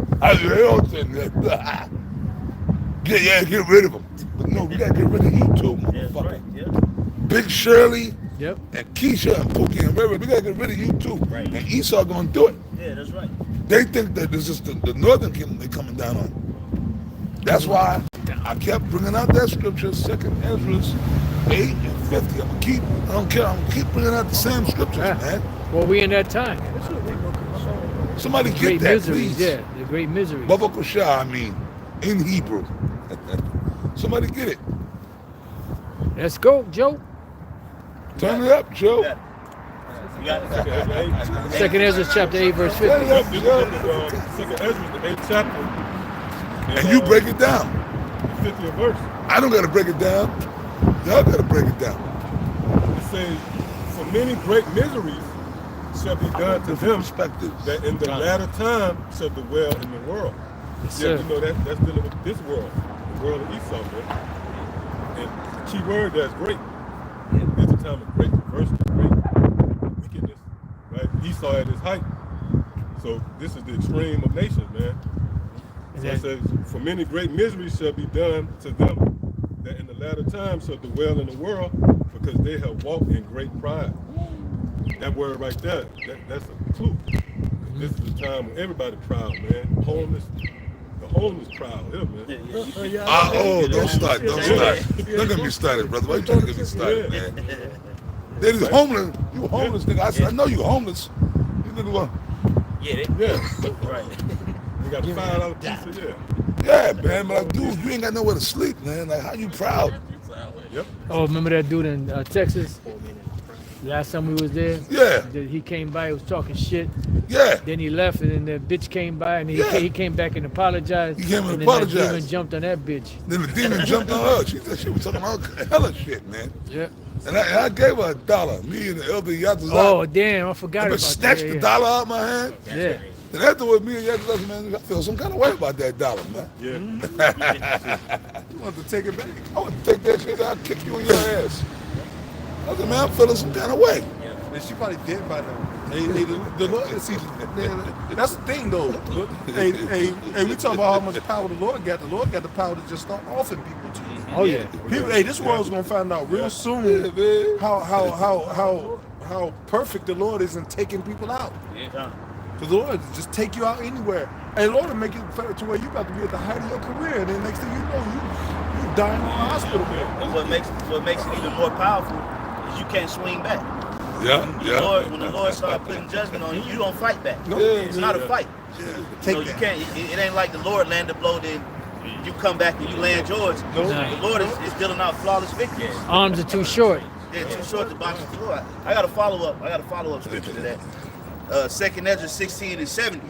Get rid of them. But no, we gotta get rid of you too, motherfucker. Right, yeah. Big Shirley, Yep. and Keisha and Pookie and River, we gotta get rid of you too. Right. And Esau gonna do it. Yeah, that's right. They think that this is the Northern Kingdom they coming down on. That's why I kept bringing out that scripture, 2nd Ezra 8 and 50. I don't care. I'm gonna keep bringing out the same scriptures, man. Well, we in that time. Somebody get Great that, miseries, please. yeah. The great miseries. Baba Kusha, in Hebrew. Somebody get it. Let's go, Joe. Turn it up, Joe. You got it. 2nd Ezra chapter 8, verse 50. Turn it up, Joe. 2nd Ezra, the 8th chapter. And you break it down. 50th verse. I don't gotta break it down. Y'all gotta break it down. It says, for many great miseries shall be done to them Perspectives. that in the latter time shall dwell in the world. Yes, Yeah, sir. you know that's dealing with this world, the world of Esau, man. And the key word that's great. It's a time of great diversity, great wickedness, right? Esau at his height. So this is the extreme of nations, man. So it says, for many great miseries shall be done to them that in the latter time shall dwell in the world, because they have walked in great pride. That word right there, that's a clue. This is the time when everybody proud, man. The homeless proud here, man. Don't start. Don't get me started, brother. Why you trying to get me started, man? They just homeless. You homeless, nigga. I said, I know you homeless. You nigga what? Yeah, right. We got a $5 pizza, Yeah, man, but like, dude, you ain't got nowhere to sleep, man. Like, how you proud? Yep. Oh, remember that dude in Texas? Last time we was there? Yeah. He came by, he was talking shit. Yeah. Then he left, and then the bitch came by, and he came back and apologized. He came and then apologized. that demon jumped on that bitch. Then the demon jumped on her. She said she was talking all hella shit, man. Yeah. And I gave her $1. Me and the elder Yazazak. Oh, damn, I forgot about that. Snatched the dollar out of my hand. Yeah. And afterwards, me and Yazazak, man, I feel some kind of way about that $1, man. Yeah. You want to take it back? I want to take that shit, I'll kick you in your ass. I said, man, I'm feeling some kind of way. And she probably dead by now. Hey, the Lord, see, that's the thing though. Hey, we talk about how much power the Lord got. The Lord got the power to just start offing people too. Oh, yeah. People, hey, this world's gonna find out real soon how perfect the Lord is in taking people out. Yeah. Because the Lord just take you out anywhere. And the Lord will make it to where you about to be at the height of your career, and then next thing you know, you dying in the hospital bed. And what makes it even more powerful is you can't swing back. Yeah, When the Lord starts putting judgment on you, you don't fight back. No. It's not a fight. Take You that. can't. It ain't like the Lord land a blow, then you come back and you land yours. No. The Lord is dealing out flawless victories. Arms are too short. They're too short to box the Lord. I got a follow up scripture to that. 2nd Ezra 16 and 70.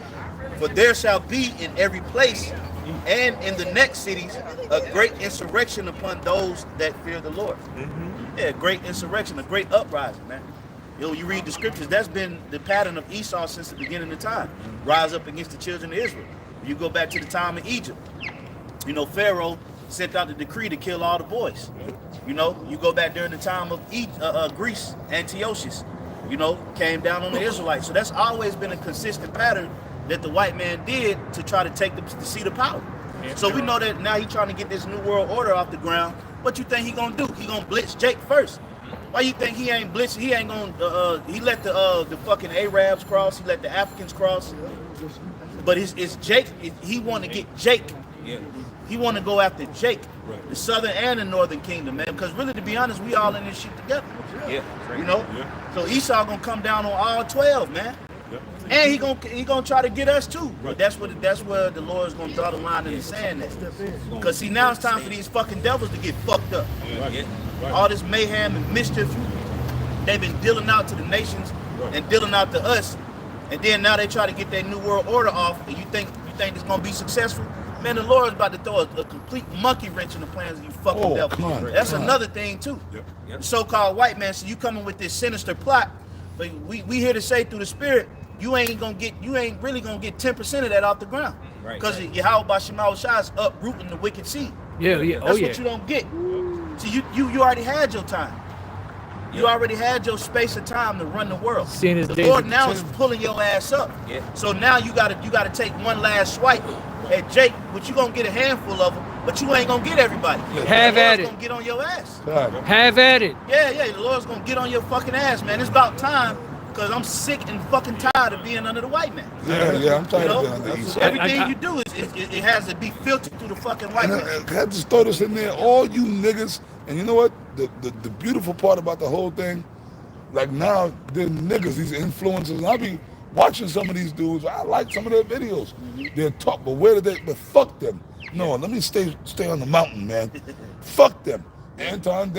For there shall be in every place and in the next cities a great insurrection upon those that fear the Lord. Yeah, a great insurrection, a great uprising, man. You know, you read the scriptures, that's been the pattern of Esau since the beginning of time. Rise up against the children of Israel. You go back to the time of Egypt. You know, Pharaoh sent out the decree to kill all the boys. You know, you go back during the time of Greece, Antiochus, you know, came down on the Israelites. So that's always been a consistent pattern that the white man did to try to take the seat of power. So we know that now he's trying to get this new world order off the ground. What you think he gonna do? He gonna blitz Jake first. Why you think he ain't blitzing? He ain't gonna. He let the fucking Arabs cross. He let the Africans cross. But it's Jake. He want to get Jake. He want to go after Jake, the southern and the northern kingdom, man. Because really, to be honest, we all in this shit together. You know. So Esau gonna come down on all 12, man. And he gonna try to get us too. But that's where the Lord's gonna draw the line in the sand. Because see, now it's time for these fucking devils to get fucked up. all this mayhem and mischief they've been dealing out to the nations and dealing out to us, and then now they try to get that new world order off, and you think it's gonna be successful? Man, the Lord's about to throw a complete monkey wrench in the plans of you fucking devil. That's another thing too. The so-called white man, so you coming with this sinister plot, but we here to say through the Spirit, you ain't really gonna get 10% of that off the ground. Because Yahweh Bashimah Shah is uprooting the wicked seed. That's what you don't get. So you already had your time. You already had your space of time to run the world. The Lord now is pulling your ass up. So now you gotta take one last swipe at Jake, but you gonna get a handful of them, but you ain't gonna get everybody. Have at it. The Lord's gonna get on your ass. Have at it. Yeah, the Lord's gonna get on your fucking ass, man. It's about time, because I'm sick and fucking tired of being under the white man. Yeah, I'm tired of being under the East. Everything you do it has to be filtered through the fucking white man. I just throw this in there, all you niggas, and you know what? The beautiful part about the whole thing, like now, the niggas, these influencers, and I be watching some of these dudes, I like some of their videos. They're talk, but fuck them. No, let me stay on the mountain, man. Fuck them. Anton,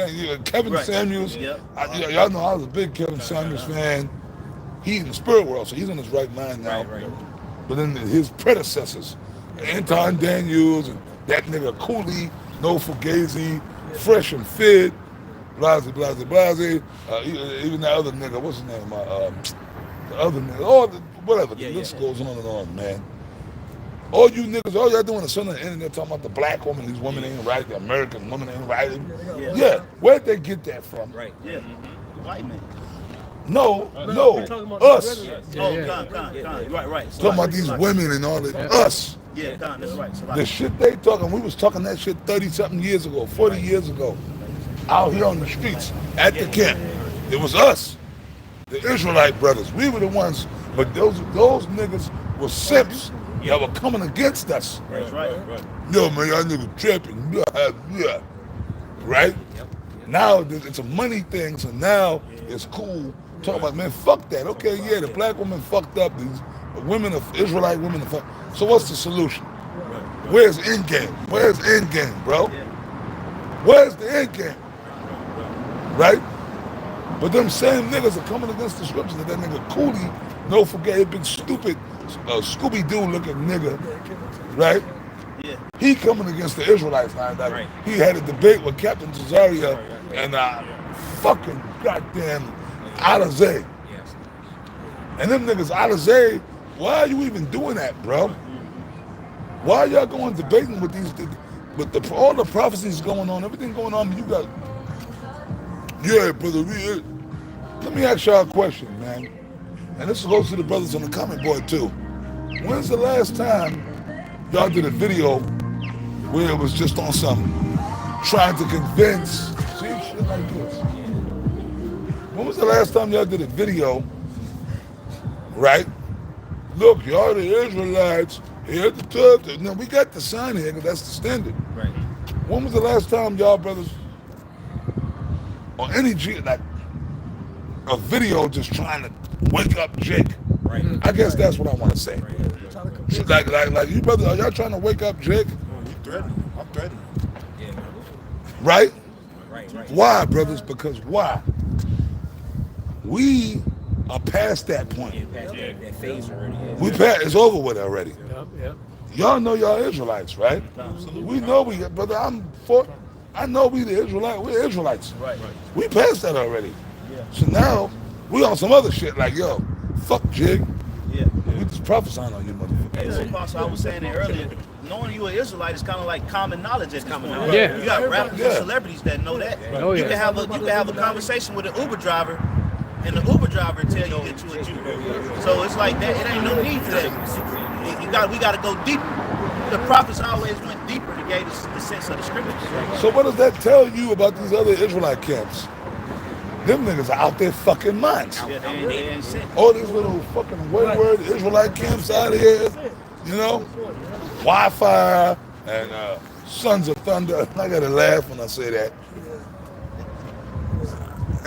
Kevin Samuels. Y'all know I was a big Kevin Samuels fan. He's in the spirit world, so he's in his right mind now. But then his predecessors, Anton Daniels and that nigga Cooley, No Fugazi, Fresh and Fit, blase. Even that other nigga, what's his name? The other nigga, whatever. The list goes on and on, man. All you niggas, all y'all doing is sitting on the internet talking about the black woman, these women ain't right, the American woman ain't right. Yeah, where'd they get that from? White man. No, us. Right. Talking about these women and all that. Us. Yeah, that's right. The shit they talking, we was talking that shit 30-something years ago, 40 years ago, out here on the streets, at the camp. It was us, the Israelite brothers. We were the ones, but those niggas were simps that were coming against us. Right. Yo, man, y'all niggas tripping. Right? Now it's a money thing, so now it's cool. Talking about, man, fuck that. Okay, yeah, the black woman fucked up. These women, Israelite women, are fucked. So what's the solution? Where's end game? Where's end game, bro? Where's the end game? Right? But them same niggas are coming against the scriptures. That nigga Cooley, no forget, big stupid Scooby-Doo looking nigga, right? He coming against the Israelites now. Like, he had a debate with Captain Cesaria and fucking goddamn Alizé. And them niggas, Alizé, why are you even doing that, bro? Why are y'all going debating with these, with all the prophecies going on, everything going on, you got, yeah, brother, let me ask y'all a question, man. And this goes to the brothers on the comment board too. When's the last time y'all did a video where it was just on some trying to convince, see, shit like this. When was the last time y'all did a video, right? Look, y'all the Israelites, here's the tub. No, we got the sign here because that's the standard. Right. When was the last time y'all brothers, or any like a video just trying to wake up Jake? Right. I guess that's what I want to say. Right. Like you brothers, are y'all trying to wake up Jake? I'm threatening. Yeah. Right? Right. Why, brothers? Because why? We are past that point. That phase already. We past, it's over with already. Yep. Y'all know y'all Israelites, right? Absolutely. We know brother, I know we the Israelites, we're Israelites. Right. We passed that already. Yeah. So now, we on some other shit like, yo, fuck Jig. Yeah. We just prophesying on you, motherfucker. Hey, so Apostle, I was saying it earlier, knowing you an Israelite is kind of like common knowledge at this point. Yeah. You got rappers and celebrities that know that. Oh, you yeah. can have a conversation with an Uber driver, and the Uber driver tell you that you a Jew. So it's like that. It ain't no need for that. We got to go deeper. The prophets always went deeper to gauge the sense of the scriptures. So what does that tell you about these other Israelite camps? Them niggas are out their fucking minds. Yeah, they ain't sick. All these little fucking wayward Israelite camps out here, you know? Wi-Fi and Sons of Thunder. I gotta laugh when I say that.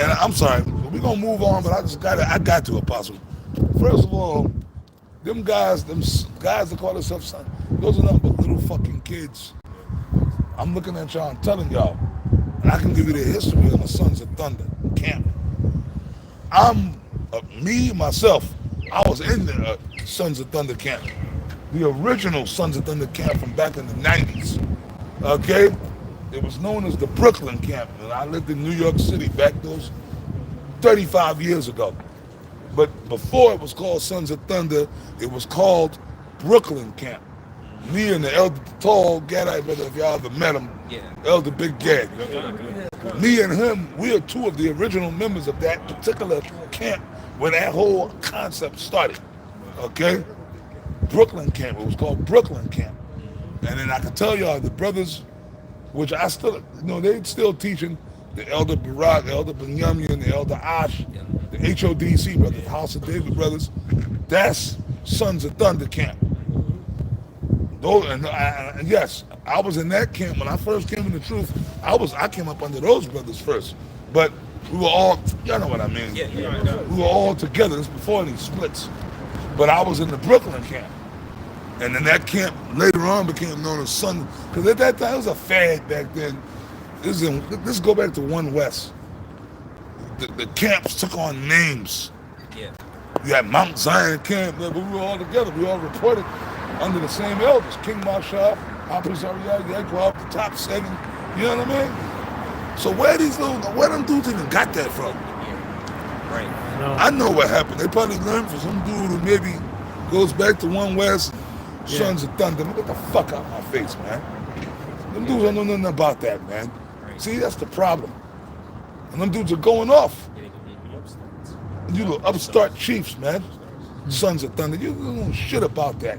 And I'm sorry, we're gonna move on, but I got to, Apostle. First of all, them guys that call themselves sons, those are nothing but little fucking kids. I'm looking at y'all and telling y'all, And I can give you the history of the Sons of Thunder camp. Myself, I was in the Sons of Thunder camp. The original Sons of Thunder camp from back in the 90s. Okay? It was known as the Brooklyn camp. And I lived in New York City back those 35 years ago. But before it was called Sons of Thunder, it was called Brooklyn camp. Me and the Elder Tall Gadite brother, if y'all ever met him, Elder Big Gad. Me and him, we are two of the original members of that particular camp where that whole concept started. Okay? Brooklyn camp. It was called Brooklyn camp. And then I can tell y'all the brothers, which I still, they're still teaching, the Elder Barak, Elder Benyamin, the Elder Ash, the HODC brothers, House of David brothers. That's Sons of Thunder camp. Those, and yes, I was in that camp when I first came in the truth. I came up under those brothers first, but we were all, y'all know what I mean. We were all together. This before these splits, but I was in the Brooklyn camp, and then that camp later on became known as Sun, because at that time it was a fad back then. This go back to One West. The camps took on names. You had Mount Zion camp, but we were all together. We all reported under the same elders, King Marshall, Hafiz Ariel, Yaquab, the top 7. You know what I mean? So where them dudes even got that from? Right. No. I know what happened. They probably learned from some dude who maybe goes back to One West, Sons of Thunder. Get the fuck out of my face, man. Them dudes don't know nothing about that, man. See, that's the problem. And them dudes are going off. You the upstart chiefs, man. Sons of Thunder. You don't know shit about that.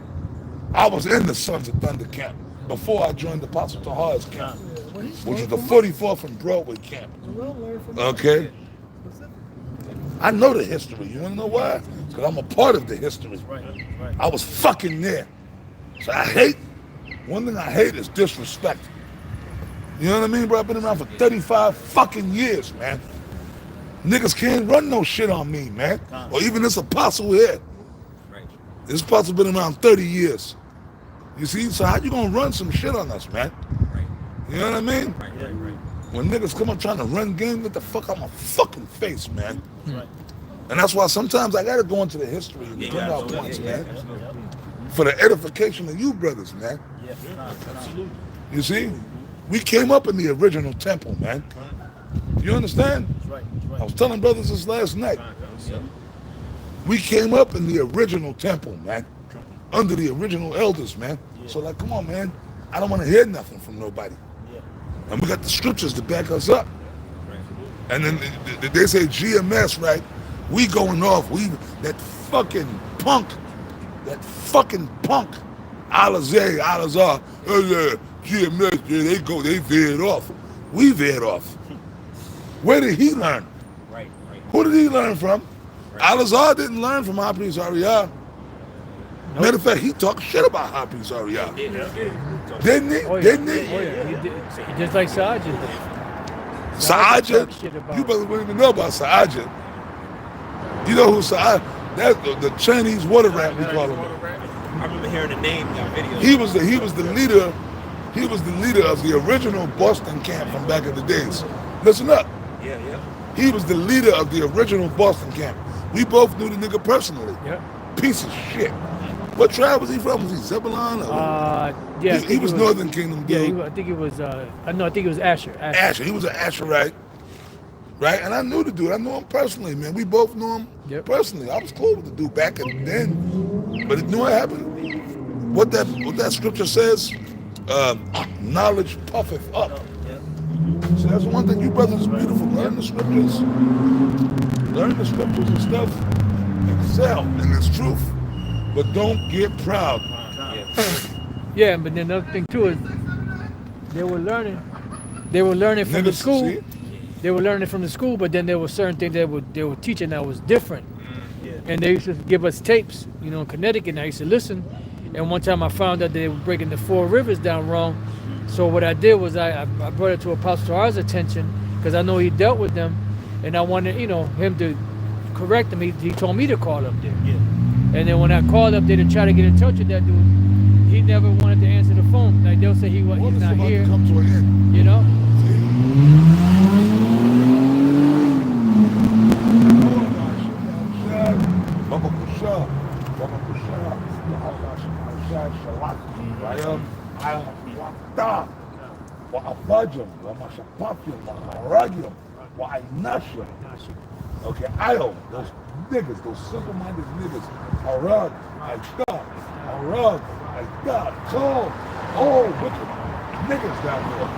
I was in the Sons of Thunder camp before I joined the Apostle Tahar's camp, which is the 44th from Broadway camp. Okay? I know the history. You want to know why? Because I'm a part of the history. I was fucking there. So one thing I hate is disrespect. You know what I mean, bro? I've been around for 35 fucking years, man. Niggas can't run no shit on me, man. Or even this apostle here. This apostle been around 30 years. You see? So how you gonna run some shit on us, man? You know what I mean? When niggas come up trying to run game, get the fuck out my fucking face, man. And that's why sometimes I gotta go into the history and bring out points, man. For the edification of you brothers, man. You see? We came up in the original temple, man. You understand? I was telling brothers this last night. We came up in the original temple, man. Under the original elders, man. So like, come on, man. I don't want to hear nothing from nobody. And we got the scriptures to back us up. And then they say GMS, right? We going off. That fucking punk, Al-Azhar, GMS, they veered off. We veered off. Where did he learn? Who did he learn from? Al-Azhar didn't learn from Hafiz Ariel. Matter of fact, he talked shit about Hafiz Ariel. Didn't he? Oh, yeah. Didn't he? Oh, yeah. He did. Just like Sajid did. Sajid? You better wouldn't even know about Sajid. You know who Sajid? That's the Chinese water rat, we call him. I remember hearing the name in that video. He was the leader. He was the leader of the original Boston camp from back in the days. Listen up. Yeah. He was the leader of the original Boston camp. We both knew the nigga personally. Yep. Piece of shit. What tribe was he from? Was he Zebulon? Yeah. He was Northern Kingdom dude. Yeah, I think it was. I think it was Asher. Asher. He was an Asherite. Right? And I knew the dude. I knew him personally, man. We both knew him personally. I was cool with the dude back then. But you know what happened? What that scripture says, knowledge puffeth up. So that's one thing you brothers is beautiful. Learn the scriptures. Learn the scriptures and stuff. Excel in this truth. But don't get proud. Yeah, but then another thing too is they were learning from the school. See? They were learning from the school, but then there were certain things they were teaching that was different. And they used to give us tapes, in Connecticut, and I used to listen. And one time I found out they were breaking the 4 rivers down wrong. So what I did was I brought it to Apostle Tahar's attention, because I know he dealt with them, and I wanted, him to correct them. He told me to call up there. And then when I called up there to try to get in touch with that dude, he never wanted to answer the phone. Like they'll say he's not here. Come to an end. You know? Okay, idle, those niggas, those simple-minded niggas, Arab, like God, Arab, like God, call all wicked niggas down there.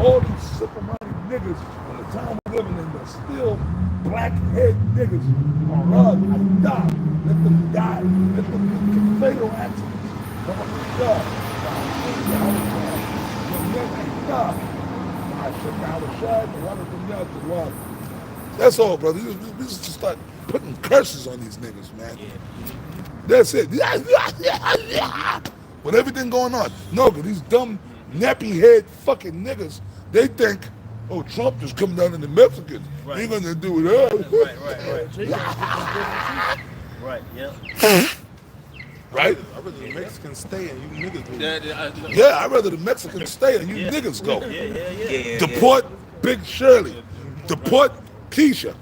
All these simple-minded niggas, in the time we're living in, they're still black-head niggas, Arab, like God, let them die, let them get fatal accidents. Come on, God, that's all, brother. We just start putting curses on these niggas, man. Yeah. That's it. With everything going on. No, because these dumb, nappy head fucking niggas, they think, oh, Trump is coming down in the Mexicans. Right. He's going to do it. Right, yeah. Right? I'd rather the Mexicans stay and you niggas go. Yeah, I'd rather the Mexicans stay and you niggas go. Yeah. Deport Big Shirley. Deport Keisha.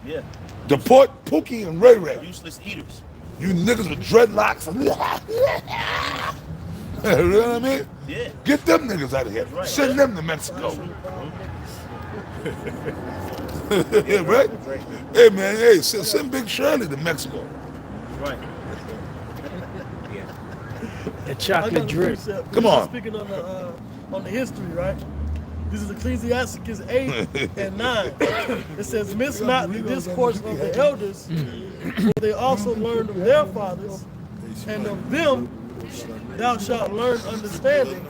Yeah. Deport Pookie and Ray Ray. Useless eaters. You niggas with dreadlocks. You know what I mean? Yeah. Get them niggas out of here. Right. Send them to Mexico. Yeah, right? Hey, man, hey, send Big Shirley to Mexico. Right. The chocolate drip. Come on. Speaking on the history, right? This is Ecclesiastes 8 and 9. It says, miss not the discourse of the elders, for they also learned of their fathers, and of them thou shalt learn understanding,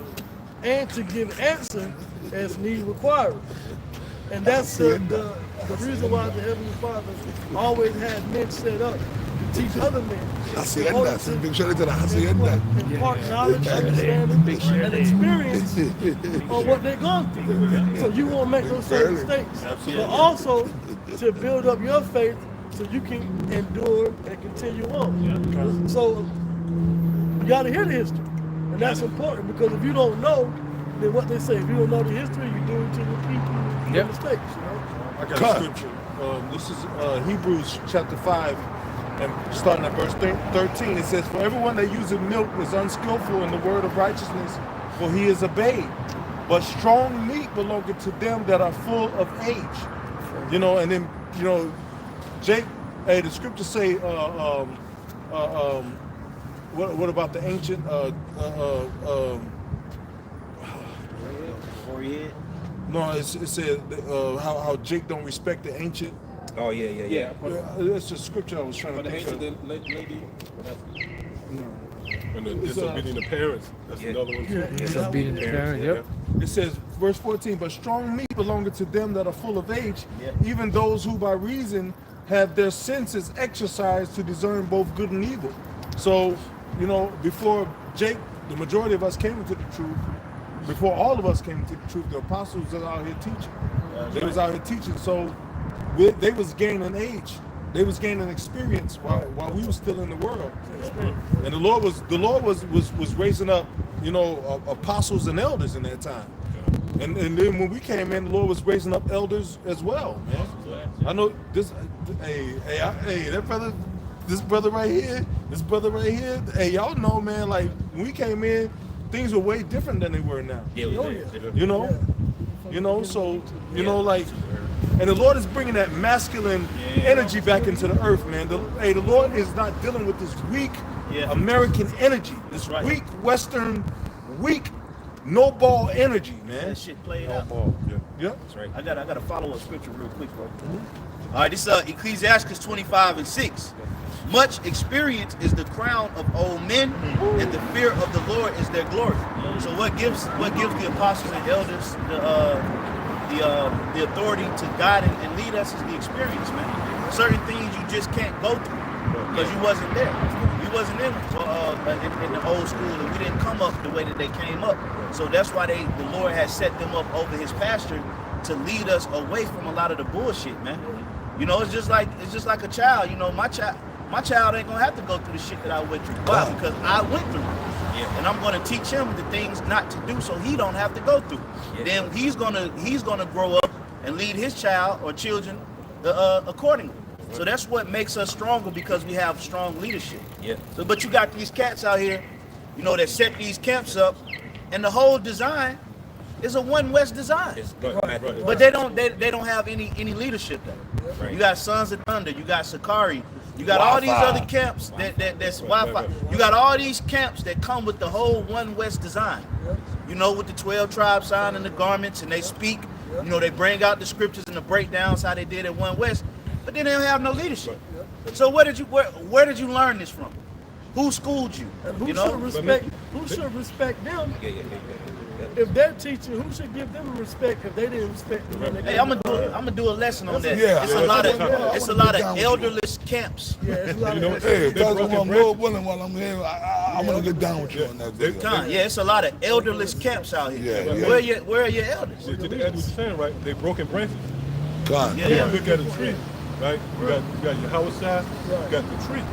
and to give answer as need requires. And that's the reason why the Heavenly Father always had men set up to teach other men. Hacienda, send Big Shirley to the Hacienda. Impart knowledge, understanding, and experience on what they're going through. So you won't make those same mistakes. But also to build up your faith so you can endure and continue on. So you got to hear the history. And that's important, because if you don't know, then what they say, if you don't know the history, you're doing to repeat your mistakes. You know? I got a scripture. This is Hebrews chapter 5, and starting at verse 13. It says, for everyone that uses milk is unskillful in the word of righteousness, for he is a babe. But strong meat belongeth to them that are full of age. You know, and then, you know, Jake, hey, the scriptures say, what about the ancient, no, it said how Jake don't respect the ancient. Oh yeah. It's a scripture I was trying to think of. Lady. And the disobedient parents. That's another one too. Disobedient parents, yep. It says, verse 14, but strong meat belongeth to them that are full of age, even those who by reason have their senses exercised to discern both good and evil. So, you know, before Jake, the majority of us came into the truth, before all of us came into the truth, the apostles was out here teaching. They was out here teaching, so they was gaining age. They was gaining experience while we were still in the world. And the Lord was raising up, you know, apostles and elders in that time. And then when we came in, the Lord was raising up elders as well, man. I know this, that brother, this brother right here, hey, y'all know, man, like when we came in, things were way different than they were now. You know, so, you know, like, and the Lord is bringing that masculine energy back into the earth, man. The Lord is not dealing with this weak American energy, this weak Western, weak no ball energy, man. That shit played out. Yeah, that's right. I got a follow-up scripture real quick, bro. All right, this is Ecclesiastes 25 and 6. Much experience is the crown of old men, and the fear of the Lord is their glory. So what gives the apostles and elders the authority to guide and lead us is the experience, man. Certain things you just can't go through because you wasn't there. You wasn't in the old school, and we didn't come up the way that they came up. So that's why the Lord has set them up over His pasture to lead us away from a lot of the bullshit, man. You know, it's just like a child. You know, my child ain't gonna have to go through the shit that I went through. Why? Because I went through it. and I'm going to teach him the things not to do, so he don't have to go through. Then he's gonna grow up and lead his child or children accordingly. So that's what makes us stronger, because we have strong leadership. So, but you got these cats out here, you know, that set these camps up, and the whole design is a One West design. But they don't have any leadership there. You got Sons of Thunder, you got Sakari, you got all these other camps that's Wi-Fi. You got all these camps that come with the whole One West design. You know, with the 12 tribes sign and the garments, and they speak. You know, they bring out the scriptures and the breakdowns how they did at One West, but then they don't have no leadership. So where did you learn this from? Who schooled you? And who You know, should respect them? If they're teaching, who should give them respect if they didn't respect them? hey, I'm gonna do a lesson on that. Yeah, It's a lot of elderless camps. Yeah, it's a lot You know, of Hey, if they that's broken what I'm branches. Lord willing while I'm here, I want to get down with you on that video. Yeah, it's a lot of elderless camps out here. Yeah. Where are your elders? To add what you're saying, right? They broken branches. Con. Yeah. Look at a tree, right? You got your house side, you got the tree.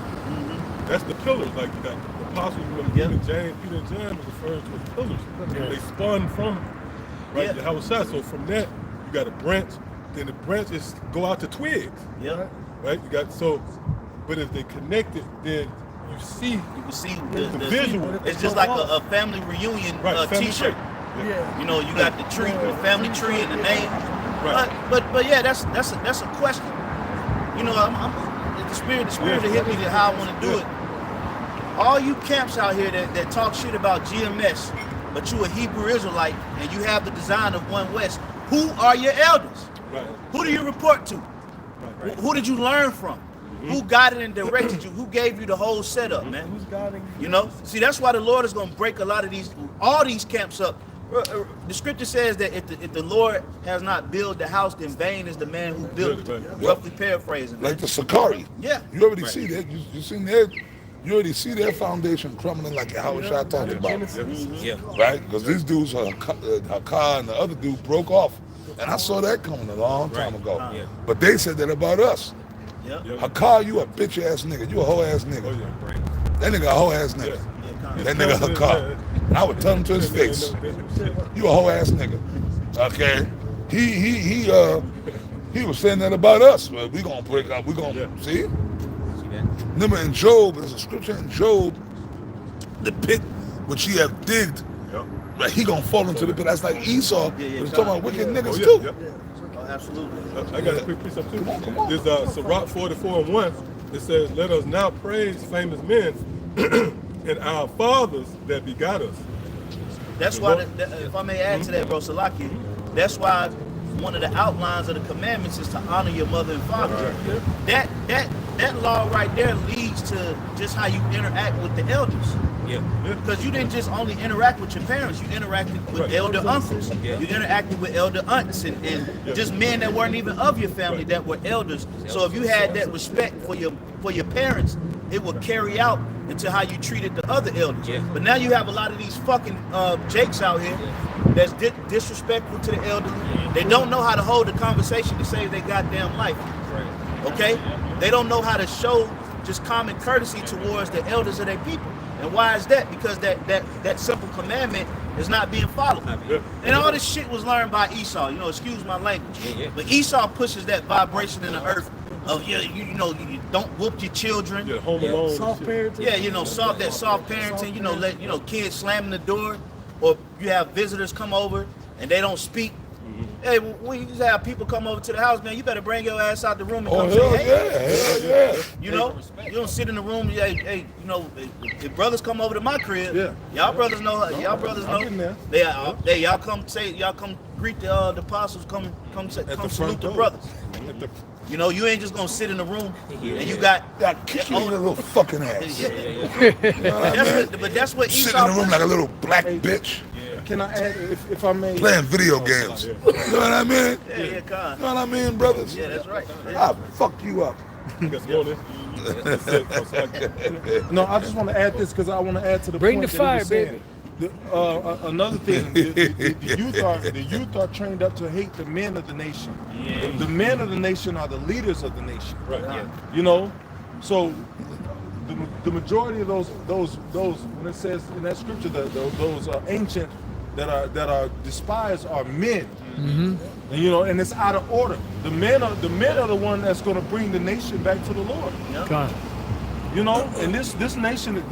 That's the pillars. Like you got the apostles, Peter and John was referring to as pillars. They spun from your house side. So from that, you got a branch. Then the branches go out to twigs. Yeah. Right? You got but if they connected, then you see You can see the visual. It's just like a family reunion family T-shirt. tree. yeah. You know, you got the tree, the family tree, and the name. Right. But yeah, that's a question. You know, the spirit will hit me to how I want to do it. All you camps out here that talk shit about GMS, but you a Hebrew Israelite and you have the design of One West, who are your elders? Right. Who do you report to? Who did you learn from? Who guided and directed you? Who gave you the whole setup, man? Who's guiding you? You know? See, that's why the Lord is going to break all these camps up. The scripture says that if the Lord has not built the house, then vain is the man who built it. Roughly paraphrasing. Like the Sakari. Yeah. You already see that. You seen that. You already see their foundation crumbling like how I talked about. Yeah. Right? Because these dudes, Hakar and the other dude broke off. And I saw that coming a long time ago. Yeah. But they said that about us. Yeah. Hakar, you a bitch ass nigga. You a hoe ass nigga. That nigga a hoe ass nigga. That nigga Hakar. And I would tell him to his face. You a hoe ass nigga. Okay? He was saying that about us. Well, we gonna break up. We gonna see? Remember in Job, there's a scripture in Job, the pit which he have digged, right, he gonna fall into the pit. That's like Esau. It's talking about wicked niggas too. Oh, absolutely. I got a quick precept too. Come on. There's Sirach 44:1. It says, "Let us now praise famous men and our fathers that begot us." That's why, if I may add to that, bro, Salaki, that's why one of the outlines of the commandments is to honor your mother and father. That law right there leads to just how you interact with the elders. Yeah. Because you didn't just only interact with your parents, you interacted with elder uncles. Yeah. You interacted with elder aunts and just men that weren't even of your family that were elders. So if you had that respect for your parents, it would carry out into how you treated the other elders. Yeah. But now you have a lot of these fucking jakes out here that's disrespectful to the elderly. They don't know how to hold a conversation to save their goddamn life. Okay? They don't know how to show just common courtesy towards the elders of their people. And why is that? Because that simple commandment is not being followed. And all this shit was learned by Esau. You know, excuse my language. But Esau pushes that vibration in the earth of you don't whoop your children. Yeah, home alone. Soft parenting. Yeah, soft parenting. Let kids slamming the door, or you have visitors come over and they don't speak. Hey, when you have people come over to the house, man, you better bring your ass out the room and come say, hey. You know, you don't sit in the room. Hey, if brothers come over to my crib, y'all brothers know. Y'all come greet the apostles. Come salute the brothers. You know, you ain't just gonna sit in the room and you got kick you in the little fucking ass. But that's what Esau Sitting in the room like a little black bitch. Can I add, if I may? Playing video games. You know what I mean? Yeah, You know what I mean, brothers? Yeah, that's right. I'll fuck you up. No, I just want to add this because I want to add to the Bring point the that he fire, was saying. baby. Another thing, the youth are trained up to hate the men of the nation. The men of the nation are the leaders of the nation. Right. You know, so the majority of those when it says in that scripture that those ancient that are despised are men. And, you know, and it's out of order. The men are the one that's going to bring the nation back to the Lord. God. You know, and this nation,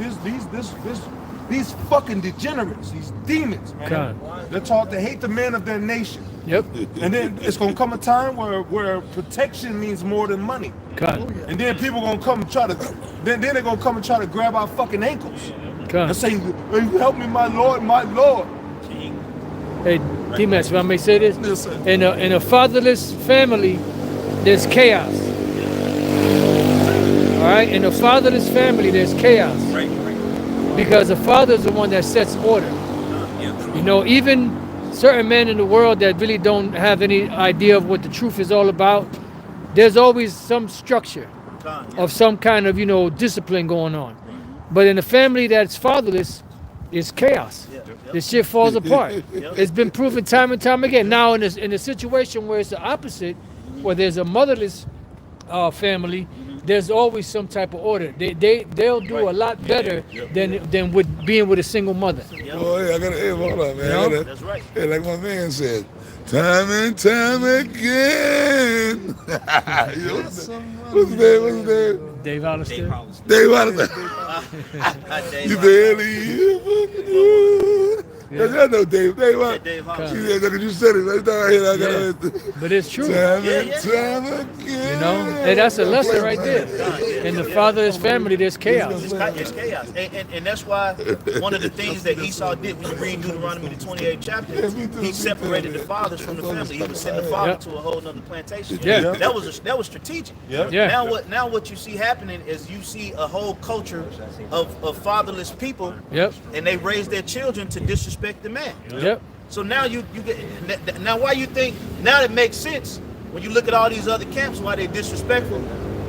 these fucking degenerates, these demons, man. God. They're taught to hate the men of their nation. Yep. And then it's gonna come a time where protection means more than money. God. And then people gonna come and try to then they're gonna come and try to grab our fucking ankles God. and say, "Hey, help me, my Lord, my Lord." Hey, D-Max, if I may say this, Yes, sir. in a fatherless family, there's chaos. All right, in a fatherless family, there's chaos. Right. Because the father is the one that sets order. You know, even certain men in the world that really don't have any idea of what the truth is all about, there's always some structure of some kind of, you know, discipline going on. But in a family that's fatherless, it's chaos. This shit falls apart. It's been proven time and time again. Now, in a situation where it's the opposite, where there's a motherless family, there's always some type of order. They'll do a lot better than with being with a single mother. Oh, yeah, I gotta, hey, hold on, man. You know? That's right. Hey, like my man said, time and time again. You know, what's his name? Dave Hollister. Dave Hollister. You barely even knew. Yeah. I know Dave. Dave Hollister. Dave Hollister. Yeah, look, you said it right down here. I got But it's true. time and time again. You know, and that's a lesson right there. In the fatherless family, there's chaos. It's chaos. And that's why one of the things that Esau did when you read Deuteronomy the 28th chapter, he separated the fathers from the family. He would send the father to a whole nother plantation. Yeah. That was strategic. Yeah. Now what you see happening is you see a whole culture of fatherless people, Yep. and they raise their children to disrespect the man. Yep. So now you get now why you think now it makes sense when you look at all these other camps why they disrespectful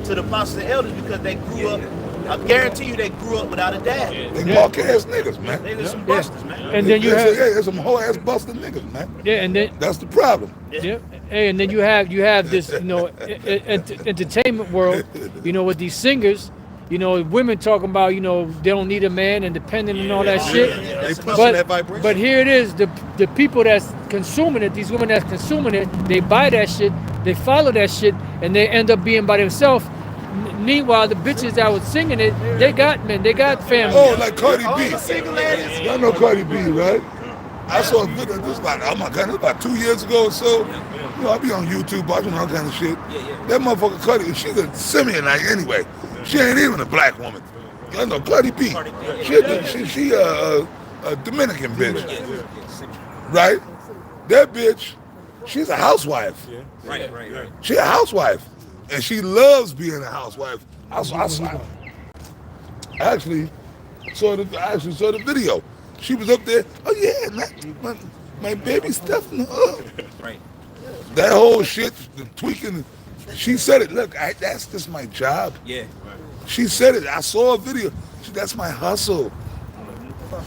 to the apostles and elders, because they grew up. I guarantee you they grew up without a dad. They mark ass niggas, man. They were some busters, man. And then you have there's some whole ass busted niggas, man. and then That's the problem. Yep. Hey, and then you have this, you know, entertainment world, you know, with these singers, you know, women talking about, you know, they don't need a man, independent and all that shit. They pushing that vibration. But here it is, the people that's consuming it, these women that's consuming it, they buy that shit, they follow that shit, and they end up being by themselves. Meanwhile, the bitches that was singing it, they got men, they got family. Oh, like Cardi B. Y'all know Cardi B, right? I saw a video, this like, oh my God, this about 2 years ago or so. You know, I be on YouTube watching all kind of shit. That motherfucker Cardi, she's a Simeonite anyway. She ain't even a black woman. I know Cardi B. She a Dominican bitch, right? That bitch, she's a housewife. Right. She a housewife, and she loves being a housewife. I actually saw the video. She was up there. Oh yeah, my baby stuff in the hood. Right. That whole shit, the tweaking. She said it. Look, that's just my job. Yeah. She said it. I saw a video. That's my hustle.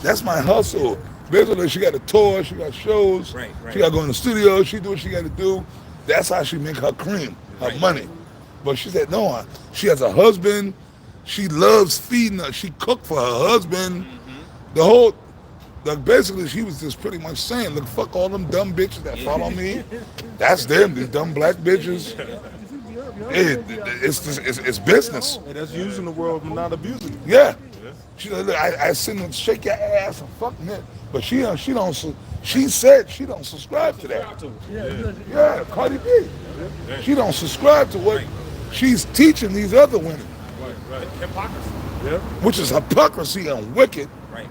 That's my hustle. Basically, she got a tour. She got shows. Right. She got to go in the studio. She do what she got to do. That's how she make her cream, her money. But she said no. She has a husband. She loves feeding her. She cooked for her husband. The whole. Like basically, she was just pretty much saying, look, fuck all them dumb bitches that follow me. That's them, these dumb black bitches. It's business. And that's using the world, but not abusing it. Yeah. She said, look, I send them shake your ass and fuck that. But she said she don't subscribe to that. Yeah, Cardi B. She don't subscribe to what she's teaching these other women. Hypocrisy. Which is hypocrisy and wicked. Right.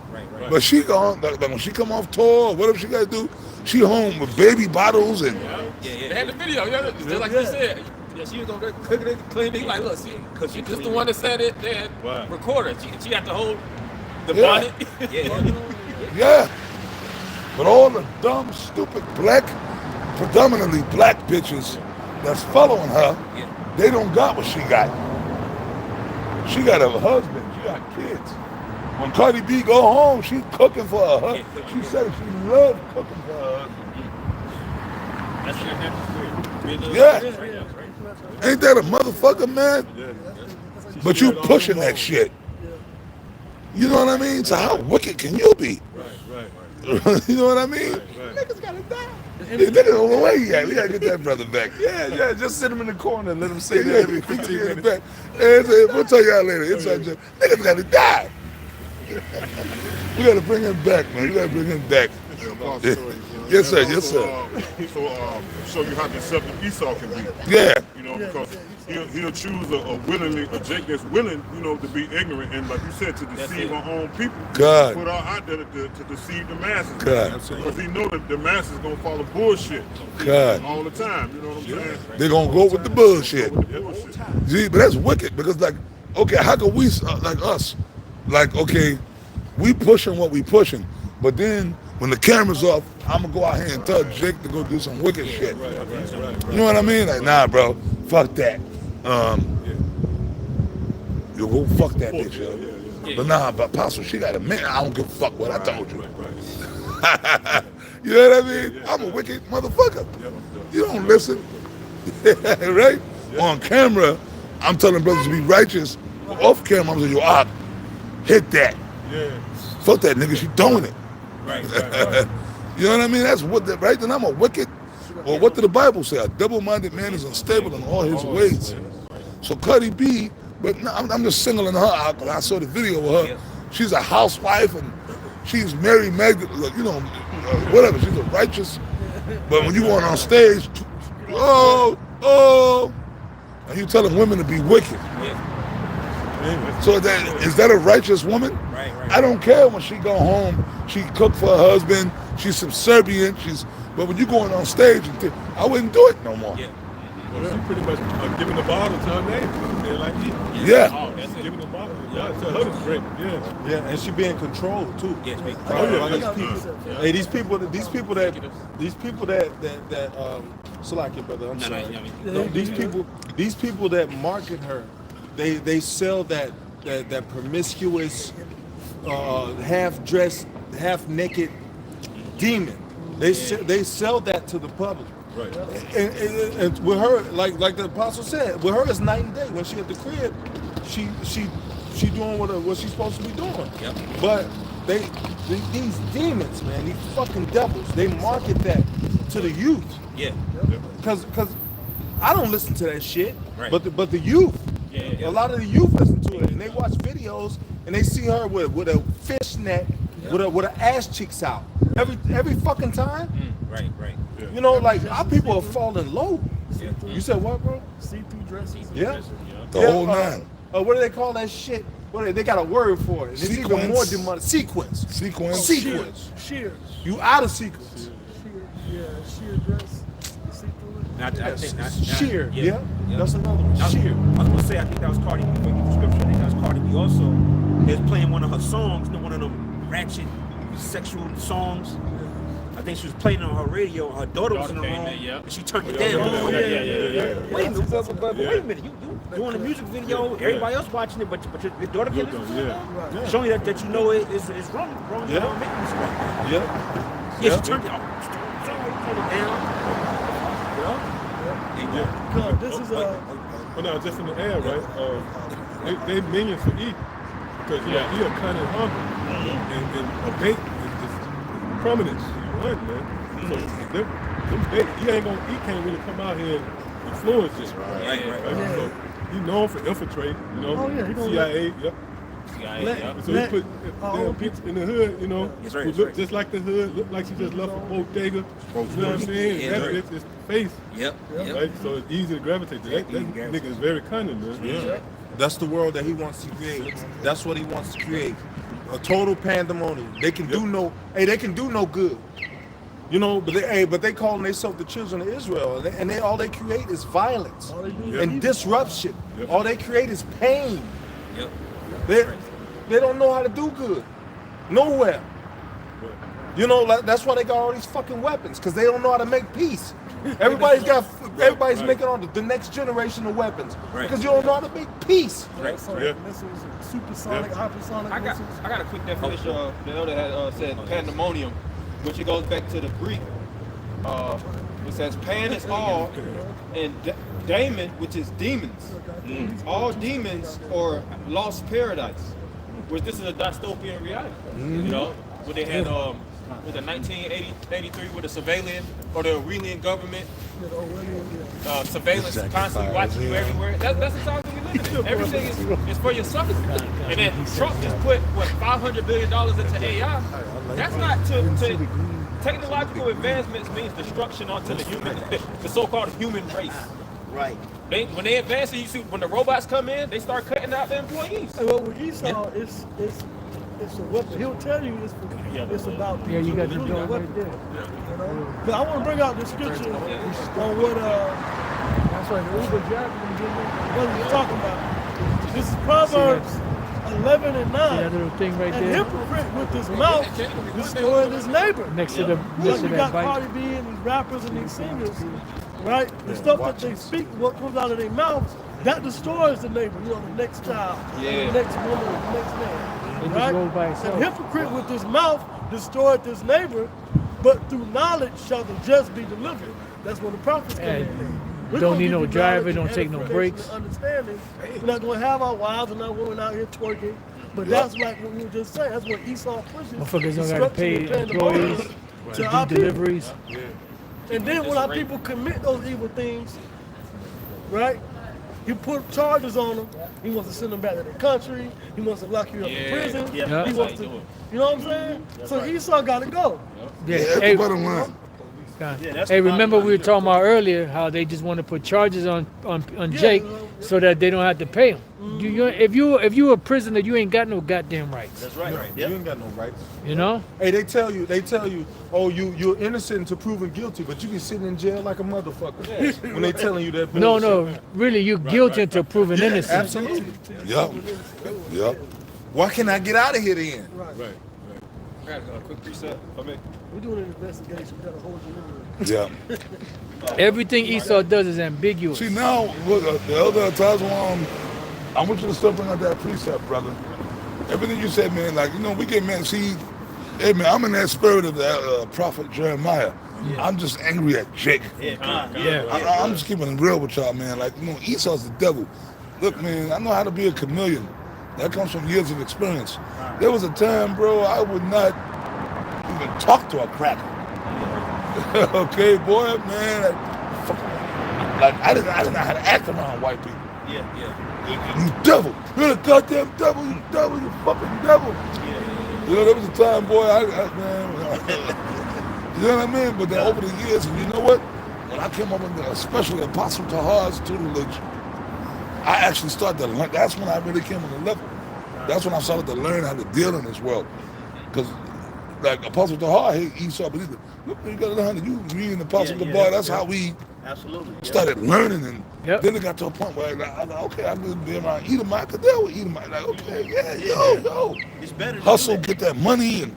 But she gone, like when she come off tour, whatever she got to do, she home with baby bottles and They had the video, just like you said. Yeah, she was gonna cook it, clean it. Like, look, she just the one that said it. They had recorded. She got to hold the bonnet. Yeah. But all the dumb, stupid predominantly black bitches that's following her, they don't got what she got. She got a husband. She got kids. When Cardi B go home, she's cooking for her husband. She said she loved cooking for her husband. Yeah. Ain't that a motherfucker, man? But you pushing that shit. You know what I mean? So how wicked can you be? Right. You know what I mean? Niggas gotta die. Niggas on the way he at. We gotta get that brother back. Yeah, just sit him in the corner and let him say Yeah, that every he can 15 be in the minutes. back. And we'll tell y'all later. Inside joke. Niggas gotta die. We gotta bring him back, man. We gotta bring him back. Yes, sir. Yes, sir. So show you how deceptive Esau can be. Yeah. You know, because he'll choose a Jake that's willing, you know, to be ignorant and, like you said, to deceive our own people. God. Put out there to deceive the masses. God. Because he know that the masses gonna follow bullshit. God. All the time. You know what I'm saying? They're gonna go with the bullshit. With the bullshit. See, but that's wicked because, like, okay, how can we, like us, like, okay, we pushing what we pushing, but then when the camera's off, I'm gonna go out here and tell Jake to go do some wicked shit. You know what I mean? Like, nah, bro, fuck that. You go fuck that bitch, yo. But nah, but Apostle, she got a man. I don't give a fuck what I told you. You know what I mean? I'm a wicked motherfucker. You don't listen, right? On camera, I'm telling brothers to be righteous. Off camera, I'm saying, yo, Op, hit that. Fuck that nigga, she doing it. You know what I mean? That's what, right? Then I'm a wicked. Well, what did the Bible say? A double-minded man is unstable in all his ways. So Cardi B, but no, I'm just singling her out because I saw the video of her. She's a housewife and she's Mary Magdalene, you know, whatever. She's a righteous. But when you going on stage, and you telling women to be wicked. So is that a righteous woman? Right. I don't care when she go home, she cook for her husband, she's subservient, but when you going on stage, I wouldn't do it no more. Well, she pretty much giving the bottle to her neighbor. Like, Yeah. That's giving the bottle. Yeah, to her to drink. Yeah, and she being controlled too. Yes, big. Hey, these people that Slack your brother. I'm sorry. These people that market her, they sell that promiscuous, half dressed, half naked demon. They sell that to the public. Right. And with her, like the apostle said, with her it's night and day. When she at the crib, she doing what she's supposed to be doing. Yep. But these demons, man, these fucking devils, they market that to the youth. Yeah. Cause I don't listen to that shit. Right. But the youth, a lot of the youth listen to it, and they watch videos and they see her with a fishnet, with her ass cheeks out every fucking time. Right. You know, like our people are falling low. Yeah. You said what, bro? See-through dresses. Yeah. The whole nine. What do they call that shit? They got a word for it. It's even more demonic. Sequence. Sheer. You out of sequence. Sheer dress. See-through. Sheer. Yeah. Yeah. That's another one. Sheer. I was gonna say, I think that was Cardi B. Before you get the scripture, I think that was Cardi B also. They was playing one of her songs, one of them ratchet, sexual songs. I think she was playing it on her radio. Her daughter was in the room, and she turned it down. Wait a minute, you doing a music video, everybody else watching it, but your daughter can't listen to it? Showing you that you know it's wrong. You don't make this wrong. Yeah. Yeah, she turned it off. Turned it down. God, this is Well, now, just in the air, right? They minions for eat. Because, he a cunning hungry. And a bait is prominence. Right, man. So, he can't really come out here and influence this. Right. So, he's known for infiltrating, you know. Oh, yeah, he don't CIA, So he put damn people in the hood, you know, That's right, who that's look right. just like the hood, look like she just left a bodega. You know what I'm saying? Yeah, That right. bitch is face. Yep. Right? So it's easy to gravitate to. That nigga is very cunning, man. Yeah. That's the world that he wants to create. That's what he wants to create. A total pandemonium. They can do no good. You know, but they calling themselves the children of Israel, and all they create is violence and disruption. Yep. All they create is pain. Yep. They don't know how to do good. Nowhere. You know, that's why they got all these fucking weapons, because they don't know how to make peace. Everybody's making on the next generation of weapons, because you don't know how to make peace. missiles, supersonic, hypersonic I missiles. got a quick definition. The elder had said pandemonium, which it goes back to the Greek. It says pan is all, and daemon, which is demons. All demons are lost paradise. which this is a dystopian reality. You know, where they had with the 1983 with the surveillance or the Iranian government surveillance constantly watching you everywhere. That's the time we live in. Everything is for your sustenance. And then Trump just put what $500 billion into AI. That's not to technological advancements means destruction onto the human, the so-called human race. Right. When they advance, you see when the robots come in, they start cutting out the employees. And what with Esau, it's a weapon. He'll tell you it's about Yeah, you got the shooting a door right weapon. there. You know? But I want to bring out the scripture on what That's right. The Uber driver what we're talking about. This is Proverbs 11 and 9. See that little thing right An there? hypocrite with his mouth destroying his neighbor. Next to the Like next to you that got bike. Cardi B and these rappers and these singers, right? The stuff that they speak, what comes out of their mouths, that destroys the neighbor. You know, the next child, the next woman, the next man. It just Right? rolls by itself. An hypocrite with his mouth destroyed his neighbor, but through knowledge shall the just be delivered. That's when the prophets come And in. We're don't gonna need give no you driver, knowledge don't and take no edification breaks. and understanding. We're not going to have our wives and our women out here twerking. But that's like what we were just saying. That's what Esau pushes. Motherfuckers don't gotta pay Destruction and employees pandemonium to to our do people. deliveries. And then when our people commit those evil things, right? He put charges on them. He wants to send them back to their country. He wants to lock you up in prison. Yeah. He wants to, you know what I'm saying? So Esau got to go. Yeah. That's Hey, the bottom line. that's hey, the remember bottom we were line. talking about earlier how they just want to put charges on Jake so that they don't have to pay him. If you a prisoner, you ain't got no goddamn rights. That's right. You ain't got no rights. You know? Hey, they tell you, oh, you're innocent until proven guilty, but you can sit in jail like a motherfucker when they telling you that. No, bullshit. no, really, you're guilty until proven innocent. Absolutely. Yep. Yep. Why can I get out of here then? Right. I got a quick preset for me. We're doing an investigation. We got to hold you in there. Yeah. Everything Esau does is ambiguous. See now, look, the elder tells I want you to still bring out that precept, brother. Everything you said, man, like, you know, we get, man, see, hey, man, I'm in that spirit of the prophet Jeremiah. I'm just angry at Jake. I'm just keeping it real with y'all, man. Like, you know, Esau's the devil. Look, man, I know how to be a chameleon. That comes from years of experience. There was a time, bro, I would not even talk to a cracker. Okay, boy, man. Like, I didn't know how to act around white people. You devil. You're the goddamn devil. You devil. You fucking devil. You know, there was a time, boy, man. You know what I mean? But then over the years, and you know what? When I came up with especially Apostle Tahar's tutelage, I actually started to learn. That's when I really came on the level. That's when I started to learn how to deal in this world. Because, like, Apostle Tahar hate Esau, but look, you got to learn how to read the Apostle Tahar. That's how we started learning. And then it got to a point where I was like, okay, I could be around Edomite. I could deal with Edomite. Like, okay, yo. It's better to Hustle, get that money, and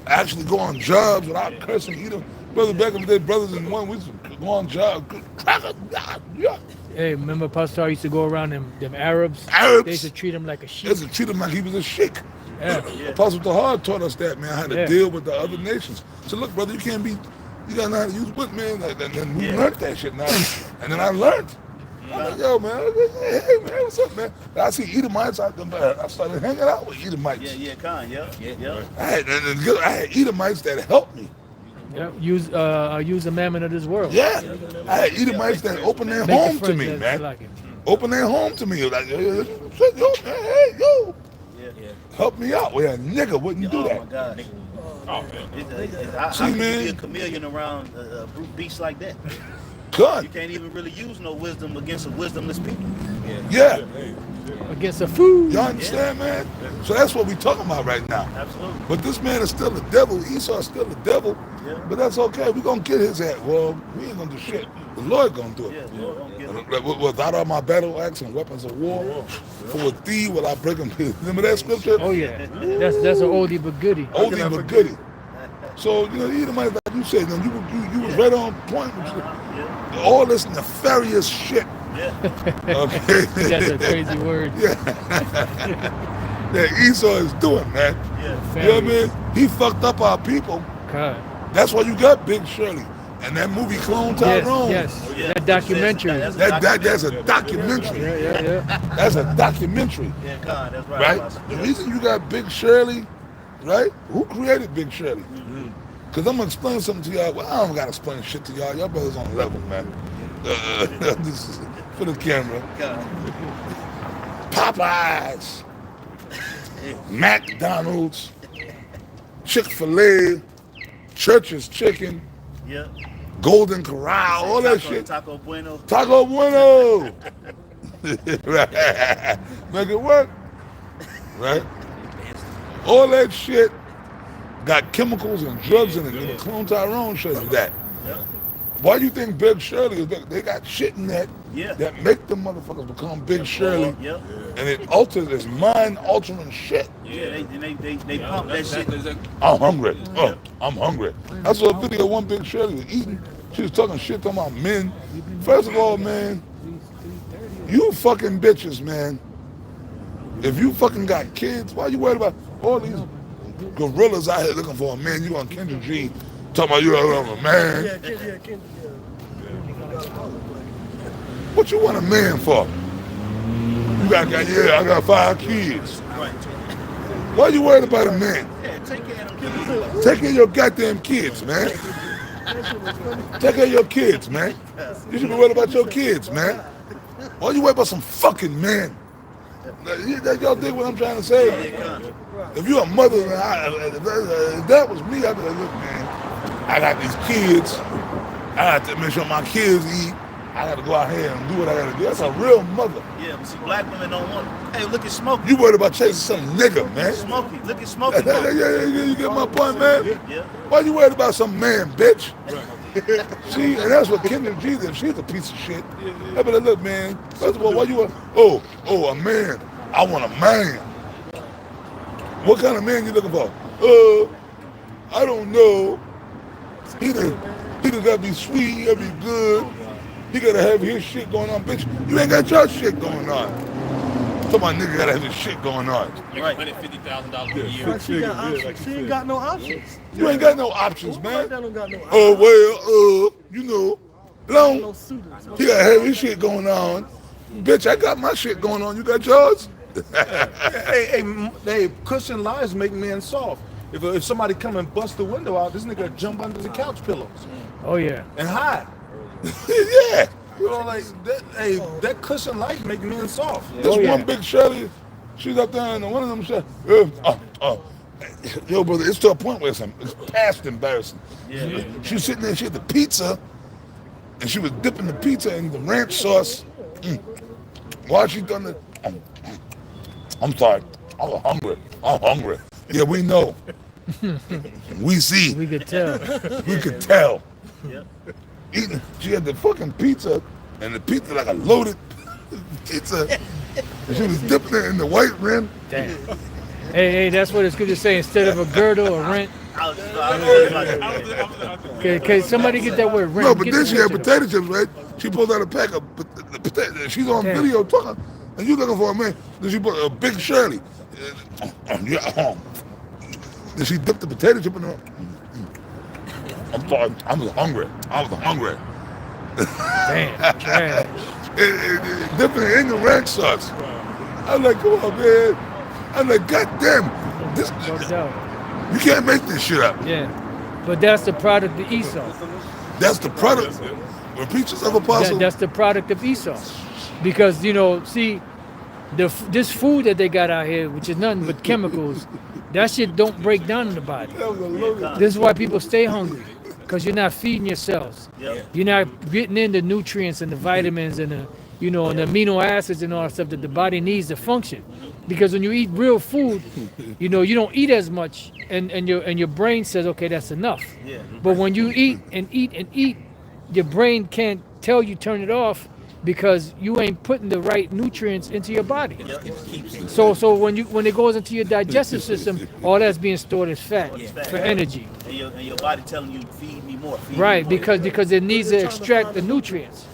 actually go on jobs without cursing Edom. Brother, back in the day, brothers in one, we used to go on jobs. Hey, remember Pastor used to go around them Arabs? They used to treat him like a sheep. They used to treat him like he was a sheik. Yeah. Apostle Tahar taught us that, man, how to deal with the other nations. So look, brother, you got to know how to use wit, man. And we learned that shit now. And then I learned. I'm like, yo, man, hey, man, what's up, man? I see Edomites out there. I started hanging out with Edomites. I had Edomites that helped me. Yeah, use the mammon of this world. Yeah, I had Edomites that opened their home to me, man. Like it. Open their home to me. Like, yo, man, hey, yo. Help me out. Well, a nigga wouldn't do that. Oh my God. I See, can man. be a chameleon around a brute beast like that. Good. You can't even really use no wisdom against a wisdomless people. Yeah. Against the food. You understand, man? So that's what we're talking about right now. Absolutely. But this man is still the devil. Esau's still the devil. Yeah. But that's okay. We're going to get his ass. Well, we ain't going to do shit. The Lord going to do Yeah, it. Lord don't get it. Without all my battle axe and weapons of war, for with thee will I break them. Remember that scripture? Oh yeah, that's an oldie but goodie. Oldie but goodie. So, you know, Edomites, like you said, you was right on point with all this nefarious shit. Okay. That's a crazy word. That Esau is doing, man. You know what I mean? He fucked up our people. God. That's why you got Big Shirley And that movie Clone Tyrone. Yes. Oh, yeah. That documentary. That's That's a documentary. Yeah. That's a documentary. Yeah, God, that's right. Right? The reason you got Big Shirley, right? Who created Big Shirley? Because I'm going to explain something to y'all. Well, I don't got to explain shit to y'all. Y'all brothers on the level, man. This is for the camera. Popeyes, McDonald's, Chick-fil-A, Church's Chicken, Yeah. Golden Corral, all that shit. Taco Bueno. Taco Bueno. Right. Make it work. Right? All that shit got chemicals and drugs in it. And Clone Tyrone shows you that. Yeah. Why do you think Big Shirley is big? They got shit in that that make them motherfuckers become Big Shirley. Yep. And it alters, it's mind-altering shit. Yeah, they pump that shit. I'm hungry. I'm hungry. I saw a video of one Big Shirley was eating. She was talking shit talking about men. First of all, man, you fucking bitches, man. If you fucking got kids, why you worried about all these gorillas out here looking for a man? You on Kendra G talking about you a man. Yeah, Kendrick. What you want a man for? You got I got 5 kids. Right. Why you worried about a man? Yeah, take care of them kids. Take care of your goddamn kids, man. Take care of your kids, man. You should be worried about your kids, man. Why you worried about some fucking man? Y'all dig what I'm trying to say? If you're a mother, if that was me, I'd be like, look, man, I got these kids. I got to make sure my kids eat. I got to go out here and do what I got to do. That's a real mother. Yeah, but see, black women don't want. Hey, look at Smokey. You worried about chasing some nigga, man. Smokey, look at Smokey. You get my point, man? Yeah. Why you worried about some man, bitch? See, and that's what Kendra G is. She's a piece of shit. I be like, look, man, first of all, why you want, a man. I want a man. What kind of man you looking for? I don't know. He just gotta be sweet, he gotta be good. He gotta have his shit going on, bitch. You ain't got your shit going on. So my nigga gotta have his shit going on. Like $150,000 a year. Like she got options. She ain't got no options. You ain't got no options, man. Like that don't got no options. You know, long. No suitors. He gotta have his shit going on. Bitch, I got my shit going on. You got yours? Hey, cushion lies make men soft. If somebody come and bust the window out, this nigga jump under the couch pillows. Oh yeah. And hide. Yeah. You know, like that. Hey, that cushion life make men soft. This one Big Shirley, she's up there and one of them said, yo, brother, it's to a point where it's past embarrassing. Yeah. She was sitting there, she had the pizza, and she was dipping the pizza in the ranch sauce. While she done it, I'm sorry, I'm hungry. Yeah, we know. We see. We could tell. We could tell. Yeah. She had the fucking pizza, and the pizza like a loaded pizza. And she was dipping it in the white rim. Damn. Hey, that's what it's good to say. Instead of a girdle or rent. Can somebody get that word rent? No, but then she had potato chips, right? She pulled out a pack of potato. She's on video talking, and you looking for a man. Then she put a Big Shirley. Then she dipped the potato chip in her. I'm sorry, I was hungry. Damn, trash. Dipping it in the ranch sauce. I'm like, come on, man. I'm like, goddamn, this. You can't make this shit up. Yeah, but that's the product of Esau. That's the product. Repeat yourself, Apostle. That's the product of Esau, because see, this food that they got out here, which is nothing but chemicals, that shit don't break down in the body. This is why people stay hungry, because you're not feeding yourselves. You're not getting in the nutrients and the vitamins and the and the amino acids and all that stuff that the body needs to function. Because when you eat real food, you don't eat as much, and your brain says, okay, that's enough. Yeah. But when you eat and eat and eat, your brain can't tell you turn it off because you ain't putting the right nutrients into your body. So when it goes into your digestive system, all that's being stored as fat for energy. And your body telling you, feed me more. Right, because it needs to extract the nutrients.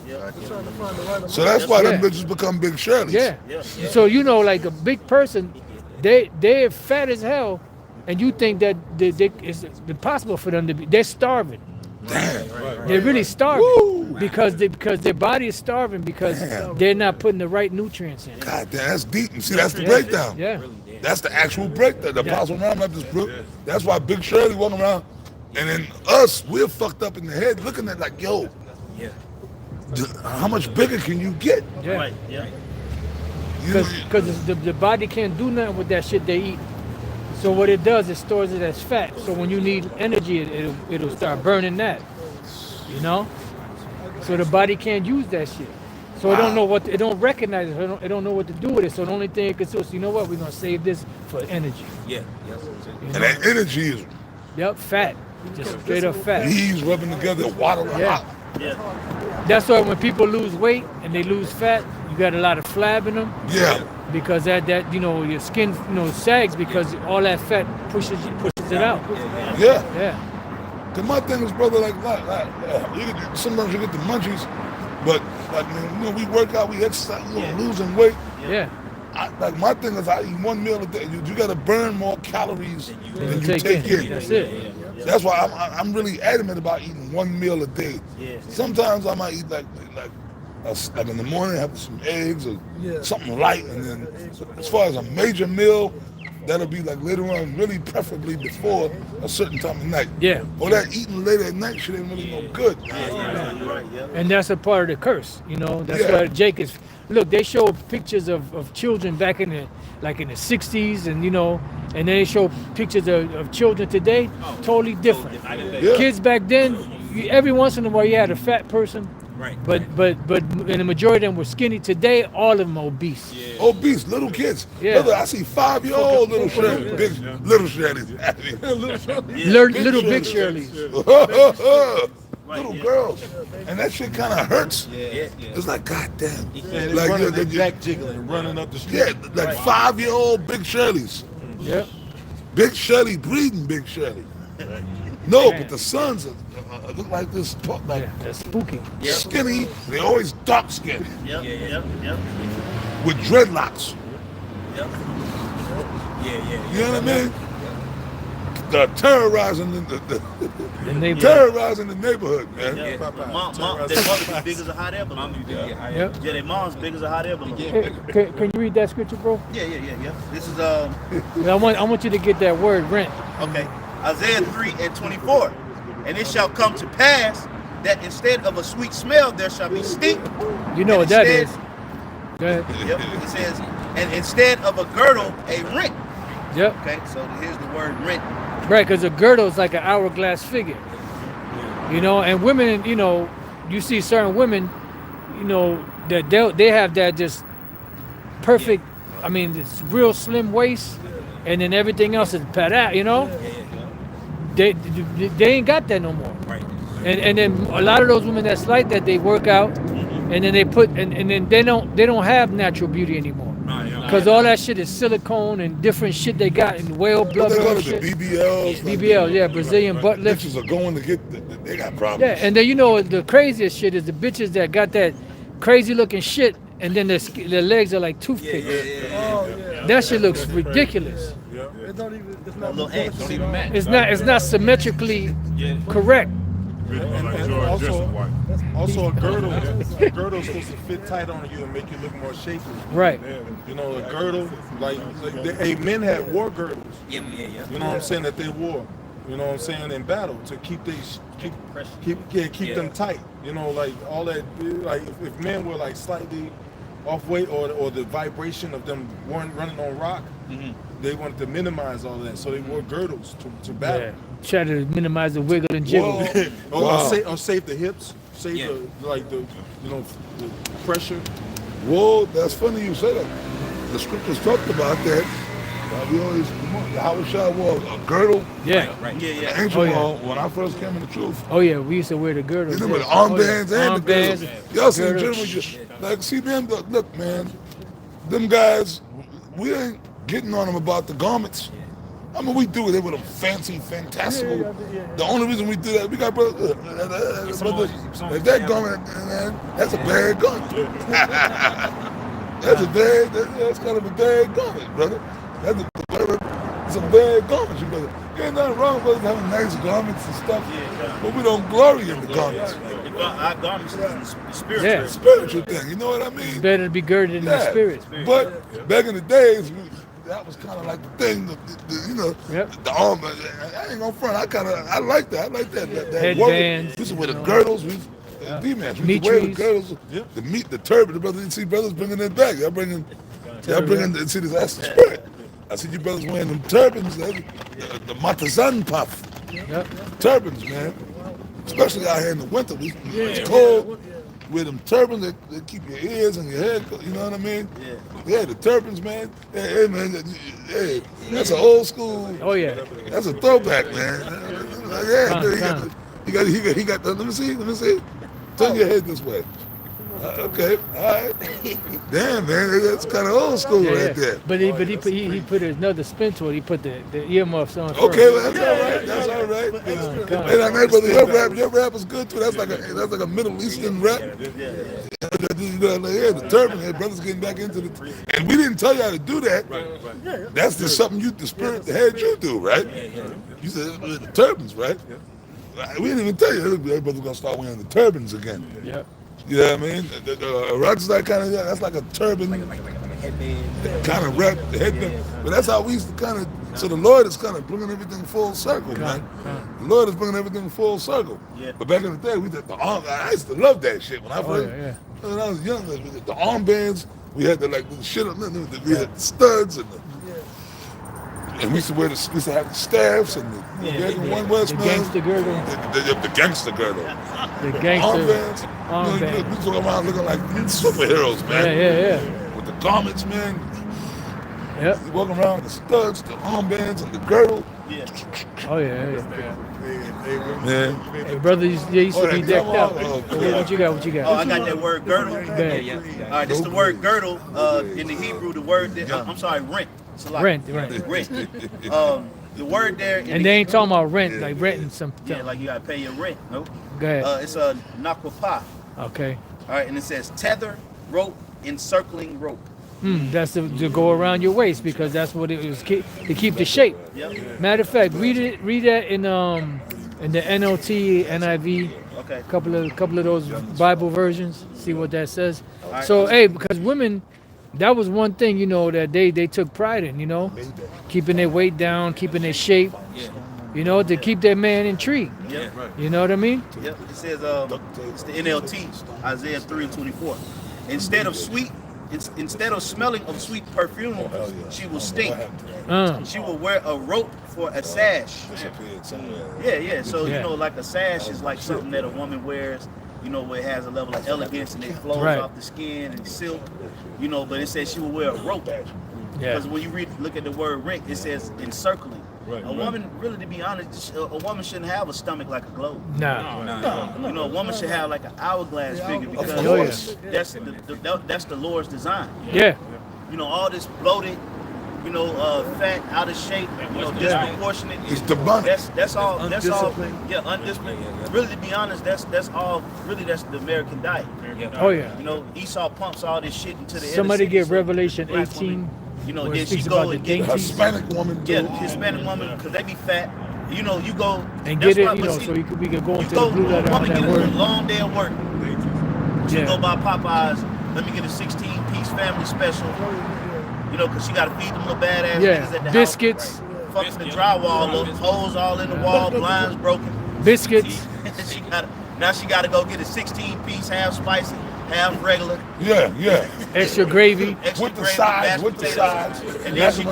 So that's why them bitches become Big Shirleys. Yeah. So like a big person, they're fat as hell, and you think that it's impossible for them to be. They're starving. Damn. They're really starving Woo. because their body is starving because they're not putting the right nutrients in. God damn, that's deep. See, that's the breakdown. Yeah. That's the actual breakdown. The Apostle Ram left this book. That's why Big Shirley walking around. And then us, we're fucked up in the head looking at like, yo, how much bigger can you get? Yeah. Right. Yeah. Because the body can't do nothing with that shit they eat. So what it does, it stores it as fat. So when you need energy, it'll start burning that. You know? So the body can't use that shit. So it don't know what, it don't recognize it. It don't know what to do with it. So the only thing it can do is, you know what, we're going to save this for energy. Yeah. And that energy is Yep, fat. Just straight up fat. bees rubbing together, water. Yeah. That's why when people lose weight and they lose fat, you got a lot of flab in them. Yeah. Because that your skin sags because all that fat pushes it out. Yeah. Yeah. Cause my thing is, brother, like sometimes you get the munchies, but like we work out, we exercise, losing weight. Yeah. Like my thing is, I eat 1 meal a day. You got to burn more calories than you take in. That's it. That's why I'm really adamant about eating 1 meal a day. Sometimes I might eat like in the morning, have some eggs or something light, and then as far as a major meal, that'll be like later on, really preferably before a certain time of night. Yeah. Or that eating late at night shit ain't really no good. And that's a part of the curse, That's why Jake is. Look, they show pictures of children back in the 60s, and and then they show pictures of children today, totally different. Yeah. Kids back then, every once in a while you had a fat person. Right. But and the majority of them were skinny. Today, all of them are obese. Obese, little kids. Yeah. Brother, I see 5-year-old little Shirley, big little Shirley's. Little big Shirleys. Little girls. And that shit kind of hurts. It's like, God damn. And Like, running the jack jiggling, running up the street. yeah, like 5-year-old big Shirleys. Yep. Big Shirley breeding Big Shirley. No, but the sons look like this, like That's spooky. skinny. They always dark skinned Yep. with dreadlocks. Yep. You know what I mean? They're terrorizing terrorizing the neighborhood, man. Their mother be big as a hot air balloon. Yep. Yeah, their mom's big as a hot air balloon. Hey, can you read that scripture, bro? Yeah. This is I want you to get that word rent. okay. Isaiah 3:24. And it shall come to pass that instead of a sweet smell there shall be stink. You know what that is. Go ahead. Yep. It says, and instead of a girdle, a rent. Yep. Okay, so here's the word rent. Right, because a girdle is like an hourglass figure. And women, you see certain women, that they have that just perfect, I mean, it's real slim waist, and then everything else is pat out, They ain't got that no more. Right. And then a lot of those women that's like that, they work out, and then they put, and then they don't have natural beauty anymore. Because all that shit is silicone and different shit they got in whale What blood they call and it, the shit. BBLs. BBL, yeah, Brazilian butt lift. Bitches are going to get, they got problems. Yeah, and then the craziest shit is the bitches that got that crazy looking shit, and then their legs are like toothpicks. That shit looks ridiculous. It's not even. It's A not. little ant. It's not symmetrically correct. And also a girdle's supposed to fit tight on you and make you look more shapely. Right. A girdle, men had war girdles. Yeah. You know what I'm saying, that they wore. You know what I'm saying, in battle to keep them tight. Like all that. Like if men were like slightly off weight or the vibration of them running on rock, they wanted to minimize all that, so they wore girdles to battle. Yeah. Try to minimize the wiggle and jiggle. Or save the hips, save the pressure. Well, that's funny you say that. The scriptures talked about that. We always, Yahushua wore a girdle. Yeah. Right. The angel wore, when I first came in the truth. Oh yeah, we used to wear the girdles. You know, the armbands and the Armbands, girdles. Y'all see girdles. gentlemen, see them, look, man, them guys, we ain't getting on them about the garments. I mean, we do it with them fancy, fantastical. The only reason we do that, we got brothers, like that garment, man, that's a bad garment. That's kind of a bad garment, brother. That's whatever It's a bad garment, you brother. There ain't nothing wrong with us having nice garments and stuff, but we don't glory in the garments. Our garments is the spiritual. Yeah. Spiritual thing, you know what I mean? It's better to be girded in the spirit. But back in the days, that was kind of like the thing, you know, Yep. the arm. I ain't gonna front. I like that. I like that. Headbands. We used to wear the girdles. D-man, we used to wear the girdles, the turban. The brothers, you see brothers bringing it back. Y'all bringing, see this, that's the spirit. I see you brothers wearing them turbans, the matazan puff. Yep. Turbans, man. Especially out here in the winter. It's cold. With them turbans that keep your ears and your head, you know what I mean? Yeah, the turbans, man. Hey, man, that's an old school. Oh yeah. That's a throwback, man. Yeah, he got the, let me see. Turn your head this way. Okay, all right. Damn, man, that's kind of old school right there. But he put another spin to it. He put the earmuffs on. Okay, well, that's all right. Hey, I brother, your rap is good too. That's like a Middle Eastern rap. The turban, hey, brothers getting back into the, and we didn't tell you how to do that. That's just something the spirit had you do, right? You said the turbans, right? We didn't even tell you everybody's gonna start wearing the turbans again. Yeah. You know what I mean? Rock's like kind of, that's like a turban, kind of wrap, headband. But that's how we used to kind of, so the Lord is kind of bringing everything full circle, man. The Lord is bringing everything full circle. But back in the day, we did the arm, I used to love that shit. When I first, when I was young, we did the armbands, we had the shit, we had the studs and and we used to have the staffs and the gangster girdle. The gangster girdle. The gangster armband. We talking about looking like superheroes, man. Yeah. With the garments, man. Yep. Walking around with the studs, the armbands, and the girdle. Oh yeah. Man. Hey, brother, you used to be decked out. What you got? Oh, I got that word girdle. All right, this is the word girdle. In the Hebrew, the word I'm sorry, rent. Rent. The word there. And they ain't talking about rent, like renting something. Yeah, like you gotta pay your rent. Nope. Go ahead. It's a nakwapa. Okay. All right, and it says tether, rope, encircling rope. That's to go around your waist because that's what it was to keep the shape. Yep. Matter of fact, read that in the NLT, NIV. Okay. A couple of those Bible versions. See what that says. Right. So hey, because women. That was one thing, you know, that they took pride in, you know, keeping their weight down, keeping their shape, you know, to keep their man intrigued. Yep. You know what I mean? Yep. It says, it's the NLT, Isaiah 3:24. Instead of smelling of sweet perfume, she will stink. She will wear a rope for a sash. Yeah. So, you know, like a sash is like something that a woman wears, you know, where it has a level of elegance and it flows off the skin and silk, you know, but it says she will wear a rope. Because when you look at the word rent, it says encircling. A woman, really, to be honest, a woman shouldn't have a stomach like a globe. No. You know, a woman should have like an hourglass figure because that's the Lord's design. Yeah. You know, all this bloated, you know, fat, out of shape, you know, disproportionate. It's demonic. That's all. Yeah, undisciplined. Really, to be honest, that's all. Really, that's the American diet. Oh yeah. You know, Esau pumps all this shit into the. Somebody get Revelation 18. You know, then she go and get Hispanic woman. Yeah, Hispanic woman, because they be fat. You know, you go and get it. You know, so we could go into the blue letter on that word. Long day of work. She go by Popeyes. Let me get a 16-piece family special. You know, because she got to feed them little badass niggas at the biscuits. house. Fucking the drywall up, holes all in the wall, blinds broken. Biscuits. Now she got to go get a 16-piece, half spicy, half regular. Yeah. Extra gravy. With the sides. And then she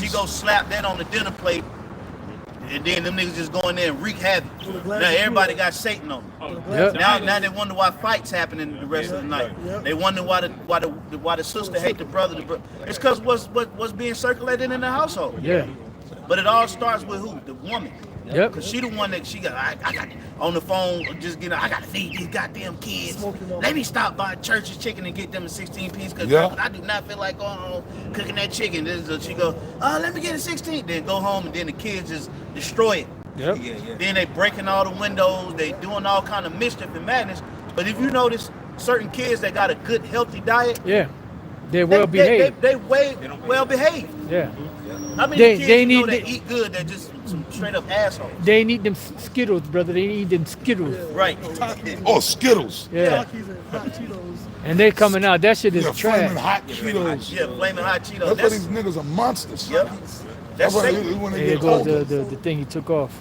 go slap that on the dinner plate. And then them niggas just go in there and wreak havoc. Now everybody got Satan on them. Yep. Now they wonder why fights happening the rest of the night. They wonder why the sister hate the brother. It's because what's being circulated in the household. Yeah. But it all starts with who? The woman. Yep. Cause she the one that she got. I got on the phone just getting. I gotta feed these goddamn kids. Let me stop by Church's Chicken and get them a 16-piece. Cause I do not feel like going home cooking that chicken. She go, let me get a 16. Then go home and then the kids just destroy it. Yep. Then they breaking all the windows. They doing all kind of mischief and madness. But if you notice, certain kids that got a good healthy diet. Yeah. They're well behaved. They well behaved. Yeah. How many They kids you know need that eat good that just some straight up assholes? they need them Skittles, brother. They need them Skittles. Right. Oh, Skittles. Yeah. Takis and hot Cheetos. And they coming out. That shit is Yeah, trash. flaming hot Cheetos. Yeah, flaming hot Cheetos. That's why these niggas are monsters. Yep. That's That's why Satan. when they There get goes older. the thing he took off.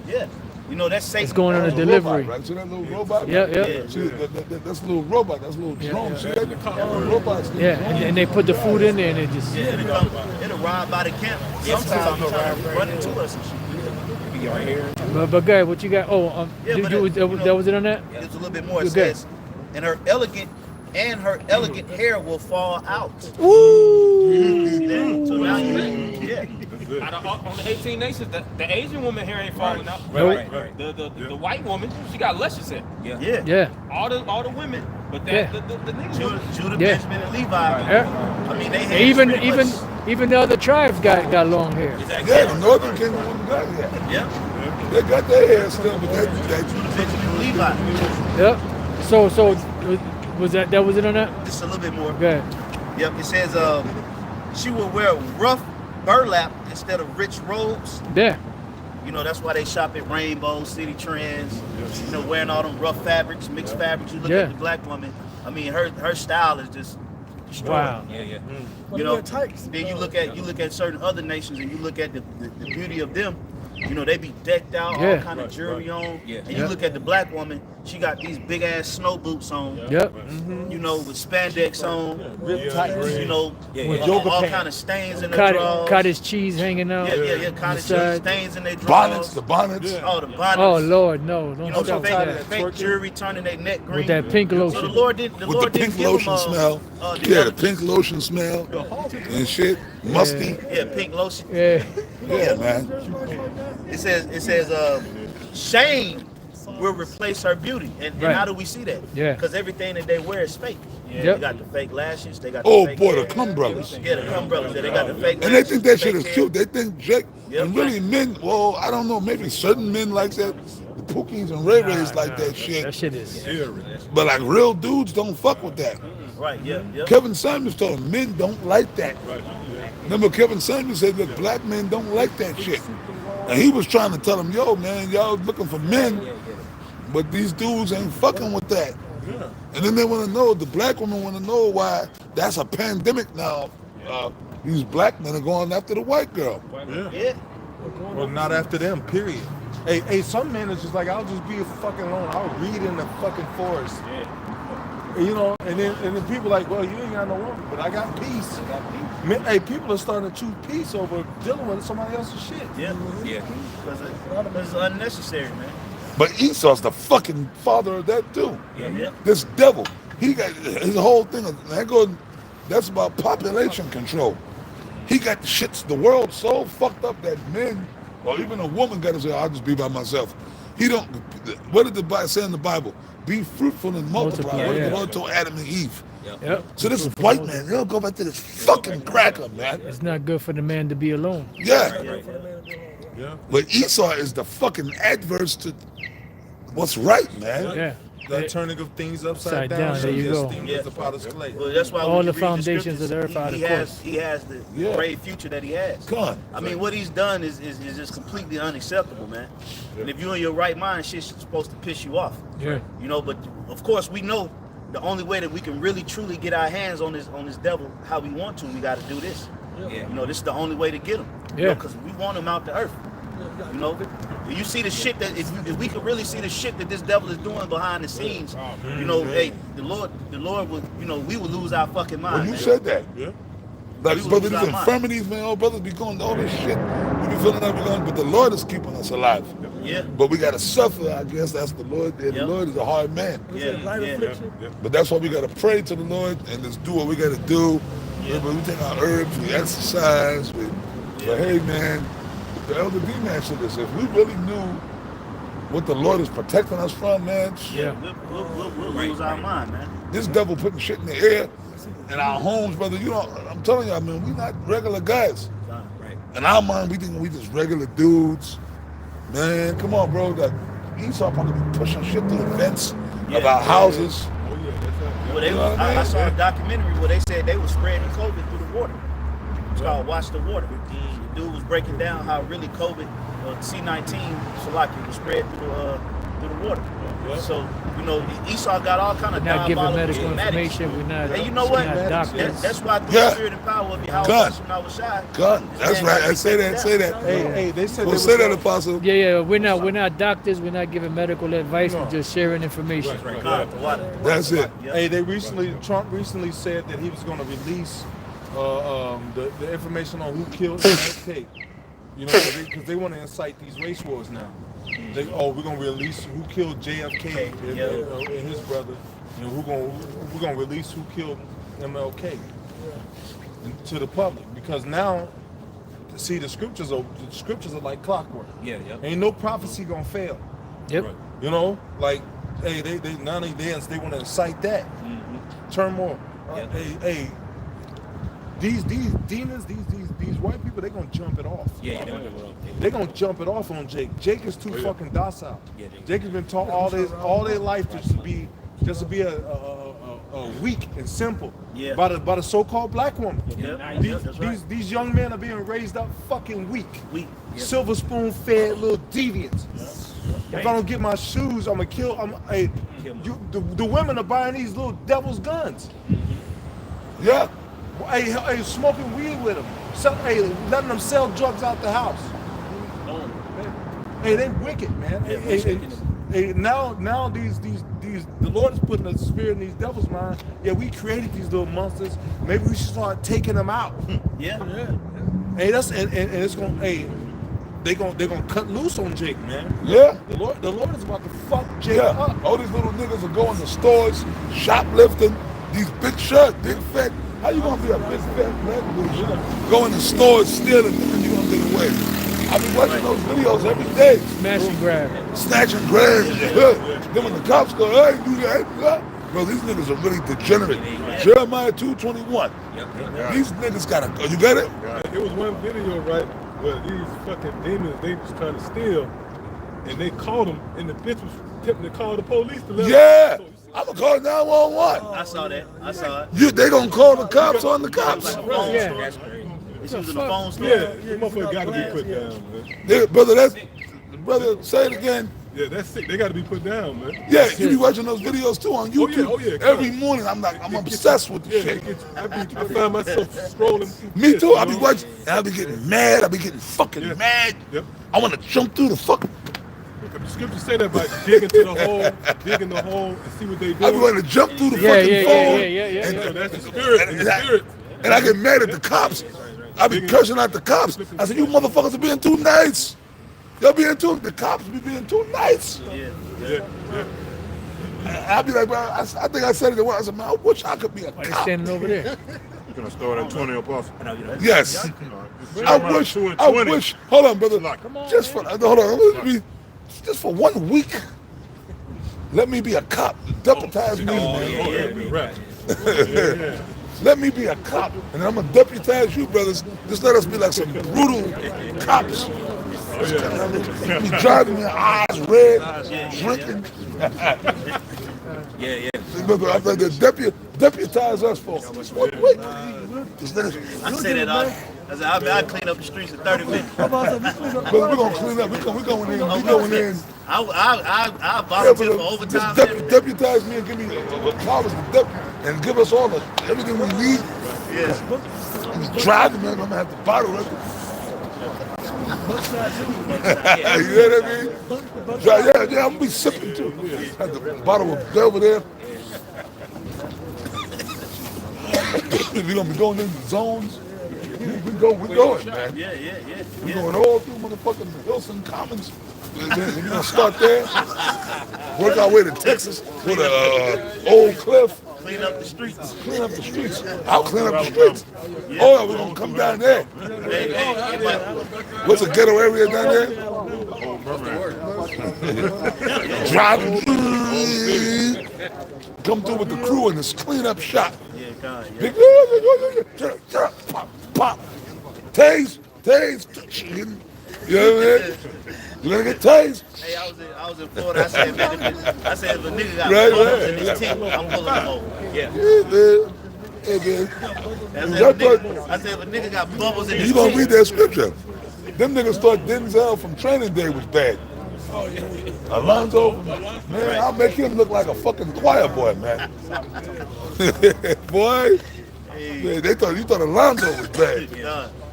Yeah. You know, that's Satan. It's going on a That's a delivery. robot, right? See that little robot? Yeah. See, that's a little robot. That's a little drone. See that? Little robots. Yeah, and they put the food in there and it just. Yeah, it'll ride by the camp. Sometimes it'll run into us and shit. But guy, what you got? Oh, Yeah, did but you, it- that, you was- know, that was it on that? There's a little bit more. It Okay. says, and her elegant hair will fall out. See that? So now yeah. Out of, on the 18 nations, the Asian woman hair ain't falling out. Nope. The white woman, she got luscious hair. Yeah. Yeah. All the women, but Yeah. the niggas. Judah, Yeah. Benjamin, and Levi. Yeah. I mean, they And had even the other tribes got long hair. Yeah, the Northern Kingdom wouldn't got that. Yeah. They got their hair still, but that Benjamin, and Levi. Yep. So was that was it on that? Just a little bit more. Good. Yep. It says, she will wear rough burlap instead of rich robes. Yeah. You know, that's why they shop at Rainbow, City Trends, you know, wearing all them rough fabrics, mixed fabrics. You look Yeah. at the black woman, I mean, her style is just destroyed. Wow. You know, then you look at certain other nations and you look at the beauty of them. You know, they be decked out, Yeah. all kind of jewelry on. Yeah. And you look at the black woman, she got these big ass snow boots on. Yep. You know, with spandex on. You know, With all kind of stains in her drawers. Cottage cheese hanging out. Yeah, cottage cheese side. stains in their drawers. bonnets, the bonnets. Oh, the bonnets. Oh Lord, no! Don't You know, start with fake, that. fake jewelry turning their neck green. With that pink So the lotion. Lord didn't. With Lord the didn't pink give lotion them, smell. the Yeah, other- the pink lotion smell and shit. Musty. Yeah, pink lotion. Yeah. Yeah, man. It says, shame will replace her beauty. And Right. how do we see that? Yeah. Because everything that they wear is fake. Yep. They got the fake lashes. They got the Oh fake boy, the hair. cum brothers. Yeah, the cum brothers. Yeah, they got the fake And they lashes, think that shit fake is hair. cute. They think Jake, Yep. and really men, well, I don't know, maybe certain men like that. The Pookies and Ray Rays like that shit. That shit is. But like real dudes don't fuck with that. Right, yeah. Kevin Samuels told him men don't like that. Remember Kevin Samuels said that black men don't like that shit. And he was trying to tell him, yo man, y'all looking for men, but these dudes ain't fucking with that. And then they want to know, the black women want to know why that's a pandemic now. These black men are going after the white girl. Yeah. Well, not after them, period. Hey, some men is just like, I'll just be fucking alone. I'll read in the fucking forest. You know, and then people like, well, you ain't got no woman, but I got peace. Man, hey, people are starting to choose peace over dealing with somebody else's shit. Yeah. Because it's unnecessary, man. But Esau's the fucking father of that too. Yeah. This devil, he got his whole thing. That's about population control. He got the world so fucked up that men, or even a woman, got to say, "I'll just be by myself." He don't. What did the Bible say in the Bible? Be fruitful and multiply. What did the Lord told Adam and Eve? Yep. So this is white man. He'll go back to this fucking cracker, man. It's not good for the man to be alone. Yeah. But Esau is the fucking adverse to what's right, man. Yeah. The turning of things upside Down, down. there So you yes, go. things as the potter's clay. Well, that's why All when the you read foundations of the earth scriptures, out of course. he has the great future that he has. Come on. I mean, what he's done is just completely unacceptable, man. And if you're in your right mind, shit's supposed to piss you off. Yeah. You know, but of course we know the only way that we can really truly get our hands on this devil how we want to, we got to do this. Yeah. You know, this is the only way to get him. Yeah. Because we want him out the earth. You know, you see the shit that if we could really see the shit that this devil is doing behind the scenes, you know, hey, the Lord would, you know, we would lose our fucking mind. Well, you man. said that. Like, We brother, lose these our mind. infirmities, man, old brothers be going all this shit. We be feeling like we're going, but the Lord is keeping us alive. Yeah. But we got to suffer, I guess. That's the Lord. And the Yep. Lord is a hard man. Yeah. But that's why we got to pray to the Lord and just do what we got to do. Yeah. We take our herbs, we exercise. But hey, man, the Elder D man said this. If we really knew what the Lord is protecting us from, man, Yeah. We'll lose our mind, man. this devil putting shit in the air in our homes, brother. You know, I'm telling you, I mean, we not regular guys. Right. In our mind, we think we just regular dudes. Man, come on, bro. That Esau probably be pushing shit through the vents of our houses. Well, I saw a documentary where they said they were spreading COVID through the water. It's called Watch the Water. The dude was breaking down how really COVID, C-19, was spread through the water. So, you know, Esau got all kind of We're not giving diabolical medical information. We're not. And you know what? We're not doctors. That's why through the spirit and power of Yahweh when I was shy. God, that's right. I say that. Hey, they said Well, say that, Apostle. Yeah. We're not doctors. We're not giving medical advice. We're just sharing information. That's it. Hey, Trump recently said that he was going to release the information on who killed MLK. You know, because they want to incite these race wars now. We're going to release who killed JFK and his brother. You know, we're going to release who killed MLK to the public, because now, see, the scriptures are like clockwork. Ain't no prophecy gonna fail. Yep. You know, like, hey, they want to incite that turmoil. Hey, these demons, these white people, they gonna jump it off. They gonna jump it off on Jake. Jake is too fucking docile. Jake has been taught all their life just to be weak and simple by the so-called black woman. These young men are being raised up fucking weak. Silver spoon fed little deviants. If I don't get my shoes, I'm gonna kill. The women are buying these little devil's guns. Yeah. Hey, smoking weed with them. Letting them sell drugs out the house. Hey, they wicked, man. Hey, now the Lord is putting a spirit in these devils' mind. Yeah, we created these little monsters. Maybe we should start taking them out. Hey, that's and it's gonna. Hey, they're gonna cut loose on Jake, man. Yeah. The Lord is about to fuck Jake up. All these little niggas are going to stores, shoplifting. These big shirts, big fat. How you gonna be a big fat black dude going to stores stealing and you gonna get away? I be watching those videos every day. Smash and grab. Snatch and grab. Then when the cops go, hey, do that. Bro, these niggas are really degenerate. Jeremiah 2:21. These niggas gotta go. You got it? It was one video, right, where these fucking demons, they was trying to steal, and they caught them, and the bitch was attempting to call the police to let Yeah. I'm gonna call 911. I saw that. They gonna call the cops on the cops. Yeah. It's using the phone store. Yeah, the motherfucker got to be put down, man. Yeah, brother, say it again. Yeah, that's sick. They got to be put down, man. Yeah, you be watching those videos too on YouTube. Oh yeah. Every morning, I'm obsessed with the shit. I find myself scrolling. Me too. I be watching, and I be getting mad. I be getting fucking mad. Yep. I want to jump through the fucking. The scriptures say that about digging the hole, and see what they do. I be wanting to jump through the fucking phone. Yeah. So that's the spirit. And I get mad at the cops. I be cursing out the cops. I said, you motherfuckers are being too nice. The cops be being too nice. Yeah. I be like, bro, I think I said it once. I said, man, I wish I could be a cop. Standing over there. You're gonna start at 20 Apostle. Yes. I wish. Hold on, brother. Just for 1 week. Let me be a cop. Deputize me, man. Let me be a cop, and I'm gonna deputize you, brothers. Just let us be like some brutal cops. Be driving their eyes red, drinking. I'm like, deputize us for. Wait. I say that all. I'll clean up the streets in 30 minutes. But we're gonna clean up. We're going in. I'll volunteer for overtime. Just deputize me and give me powers and give us all everything we need. Yeah. Driving, man. I'm gonna have to bottle it. You know what I mean? Yeah, I'm gonna be sipping too. Have the bottle of over there. We're gonna be going into zones. We're going, man. Yeah. We're going all through motherfucking Wilson Commons. We're gonna start there. Work our way to Texas with Old Cliff. Clean up the streets. I'll clean up the streets. Oh, we're gonna come down there. What's the ghetto area down there? Driving. Come through with the crew in this cleanup shop. Big, pop. Tase. You know what I mean? You're gonna get tased. Hey, I was in Florida. I said, if a nigga got pulled up in this tent, I'm pulling him over. Yeah. Hey, man. I said, if a nigga got bubbles in his You gonna teeth, read that scripture? Them niggas thought Denzel from Training Day was bad. Alonzo, man, I'll make him look like a fucking choir boy, man. Boy, man, you thought Alonzo was bad.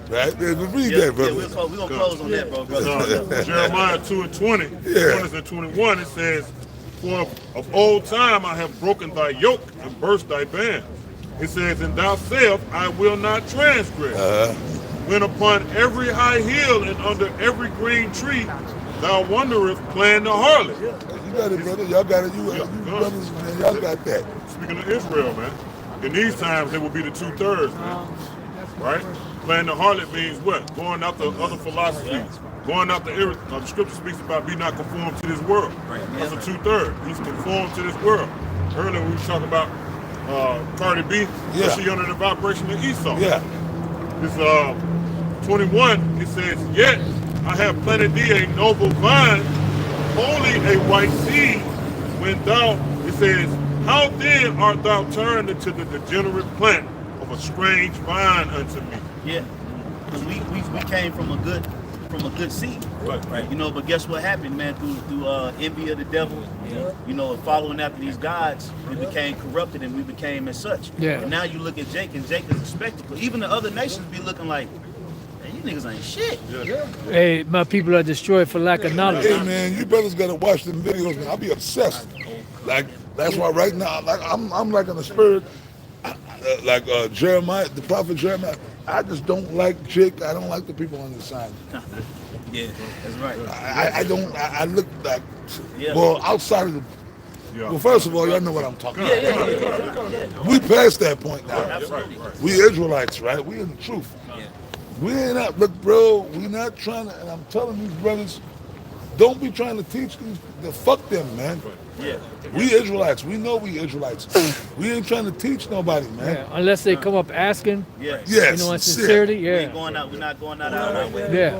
Right? Read that, brother. we're gonna close on that, brother. Jeremiah 2:20, Yeah. 20 and 21, it says, for of old time I have broken thy yoke and burst thy band. It says, and thou sayest, I will not transgress. When upon every high hill and under every green tree thou wanderest playing the harlot. You got it, brother. Y'all got it. You brothers, man, y'all got that. Speaking of Israel, man, in these times it will be the 2/3, man. Right? Playing the harlot means what? Going after other philosophies. Going after the scripture speaks about be not conformed to this world. That's a 2/3. He's conformed to this world. Earlier we were talking about Cardi B. Yeah. She under the vibration of Esau. Yeah. This 21, it says, yet I have planted thee a noble vine, only a white seed. When thou, it says, how then art thou turned into the degenerate plant of a strange vine unto me? Yeah, because we came from a good seed, right? You know, but guess what happened, man? Through envy of the devil, you know, following after these gods, we became corrupted and we became as such. Yeah. And now you look at Jake, and Jake is a spectacle. Even the other nations be looking like, man, you niggas ain't shit. Hey, my people are destroyed for lack of knowledge. Hey, man, you brothers gotta watch them videos, man. I'll be obsessed. Like, that's why right now, like I'm like in the spirit, like Jeremiah, the prophet Jeremiah. I just don't like Jake. I don't like the people on this side. Yeah, that's right. I look like, Yeah. well, outside of the, well, first of all, y'all know what I'm talking about. Yeah. We past that point now. Absolutely. We Israelites, right? We in the truth. We ain't out, look, bro, we not trying to, and I'm telling these brothers, don't be trying to teach these, fuck them, man. Yeah. We Israelites, we know we Israelites. We ain't trying to teach nobody, man. Yeah, unless they come up asking, Yeah. Yes, you know, in sincere. sincerity, We ain't yeah. going out. We're not going out our way. Yeah.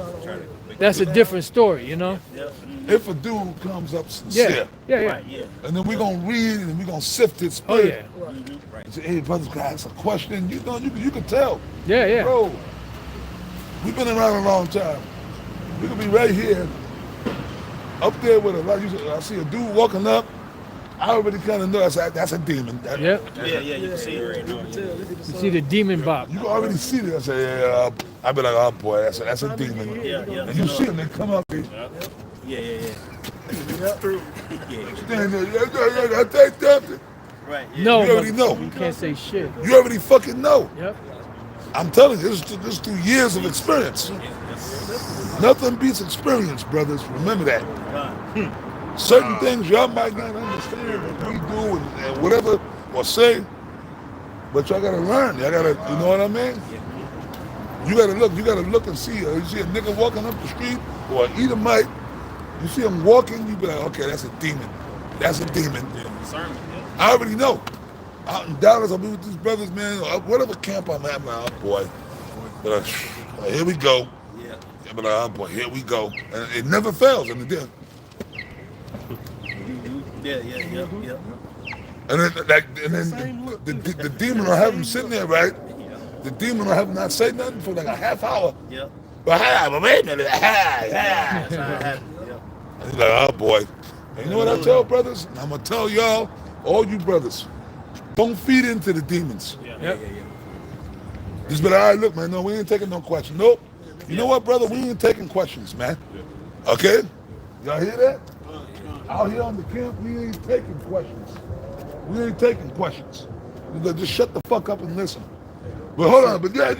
That's a different story, you know? Yeah. If a dude comes up Yeah. sincere, Yeah, Right. yeah. Yeah. and then we're gonna read and we're gonna sift his Oh, spirit. yeah. Say, hey, brothers, can I ask a question? You know, you can tell. Yeah, yeah. Bro, we've been around a long time. We could be right here, up there with a lot. I see a dude walking up. I already kind of know that's a demon. Yep. Yeah. You can see it. You see the demon bop. You can already see it. I say, yeah. I be like, oh boy, that's a demon. Yeah. And you see them, they come up. They Yeah. stand there. Yeah, I take something. Right. Yeah. No, You already but know. you can't say shit. You already fucking know. Yep. I'm telling you, this is through years of experience. Nothing beats experience, brothers. Remember that. Certain things y'all might not understand what we do and whatever or say, but y'all gotta learn. Y'all gotta, you know what I mean? You gotta look and see. You see a nigga walking up the street or an Edomite, you see him walking, you be like, okay, that's a demon. That's a demon. I already know. Out in Dallas, I'll be with these brothers, man, or whatever camp I'm at, man, oh boy. But, here we go. Yeah. But oh boy, here we go. And it never fails, and it did. Yeah. And then the demon will have him sitting there, right? The demon will have him not say nothing for like a half hour. Yeah. But wait a minute. That's how it happened. Yeah. And he's like, oh boy. And you know what I tell brothers? I'm gonna tell y'all, all you brothers, don't feed into the demons. Yep. Just be like, all right, look, man, no, we ain't taking no questions. Nope. You know what, brother? We ain't taking questions, man. Okay? Y'all hear that? Out here on the camp, we ain't taking questions. We ain't taking questions. Just shut the fuck up and listen. But hold on, but yeah.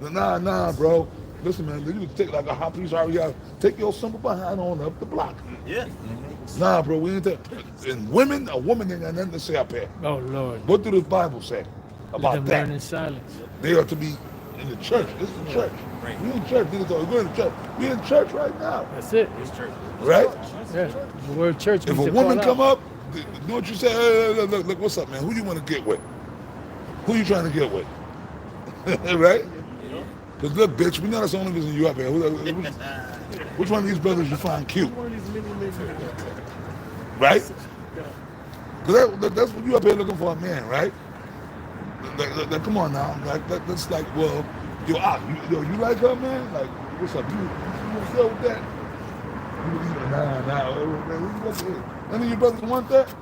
Nah, bro. Listen, man, you can take like a hot piece of take your simple behind on up the block. Yeah. Nah, bro, we ain't taking. And women, a woman ain't got nothing to say up here. Oh, Lord. What do the Bible say Let about them that? learn in silence. They are to be in the church. This is the church. We in church. We're in church. We in church right now. That's it. Right? Yeah. The word church If means a to call woman out. come up, you know what you say? Hey, look, what's up, man? Who you want to get with? Who you trying to get with? Right? Because look, bitch, we know that's the only reason you up here. Which one of these brothers you find cute? Right? Because that's what you up here looking for a man, right? come on now. That's like, well, you like her, man? Like, what's up? You deal with that? Nah. None of your brothers want that?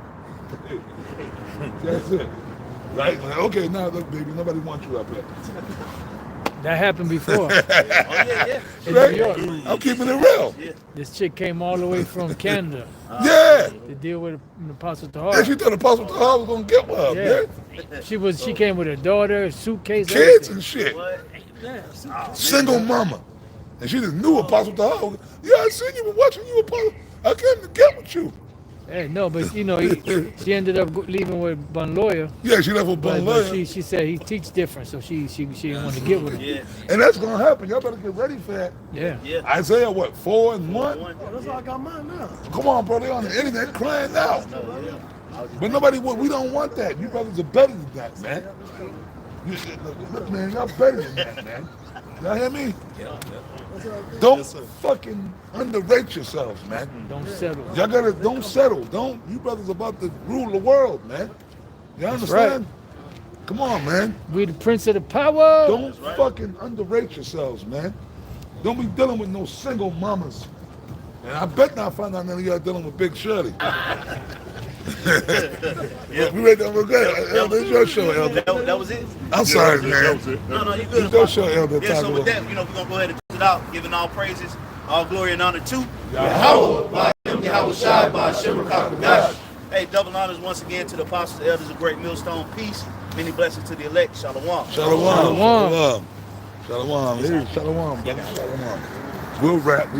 That's it. Right? Like, okay, now look, baby, nobody wants you up here. That happened before. Yeah. In Right? New York. I'm keeping it real. This chick came all the way from Canada Yeah. to deal with an Apostle Yeah, Tahar. she thought the Apostle Tahar was gonna get with her, man. She came with her daughter, suitcase, Kids everything. and shit. What? Single mama. And she just knew Apostle Tahar. Yeah, I seen you, watching you, Apostle. I came to get with you. Hey, no, but you know, she ended up leaving with one lawyer. Yeah, she left with one But lawyer. she said he teach different, so she didn't want to get with him. Yeah. And that's gonna happen. Y'all better get ready for that. Yeah. Isaiah, what, 4:1? Oh, that's how I got mine now. Come on, bro, they on the internet crying out. But nobody, we don't want that. You brothers are better than that, man. Look, man, y'all better than that, man. Y'all hear me? Don't fucking underrate yourselves, man. Don't settle. Y'all don't settle. You brothers about to rule the world, man. You understand? Come on, man. We the prince of the power. Don't fucking underrate yourselves, man. Don't be dealing with no single mamas. And I bet not find out none of y'all dealing with Big Shirley. We ready to go. Elder, it's your show, Elder. That was it? I'm sorry, man. No, you good. It's your show, Elder. Yeah, so with that, we're going to go ahead and close it out, giving all praises, all glory and honor to Yahweh, by him, Yahweh Shai, by Shem Kakadash. Hey, double honors once again to the apostles, the elders of Great Millstone. Peace. Many blessings to the elect. Shalom. Shalom. Shalom. Shalom. Shalom. Shalom. We'll wrap.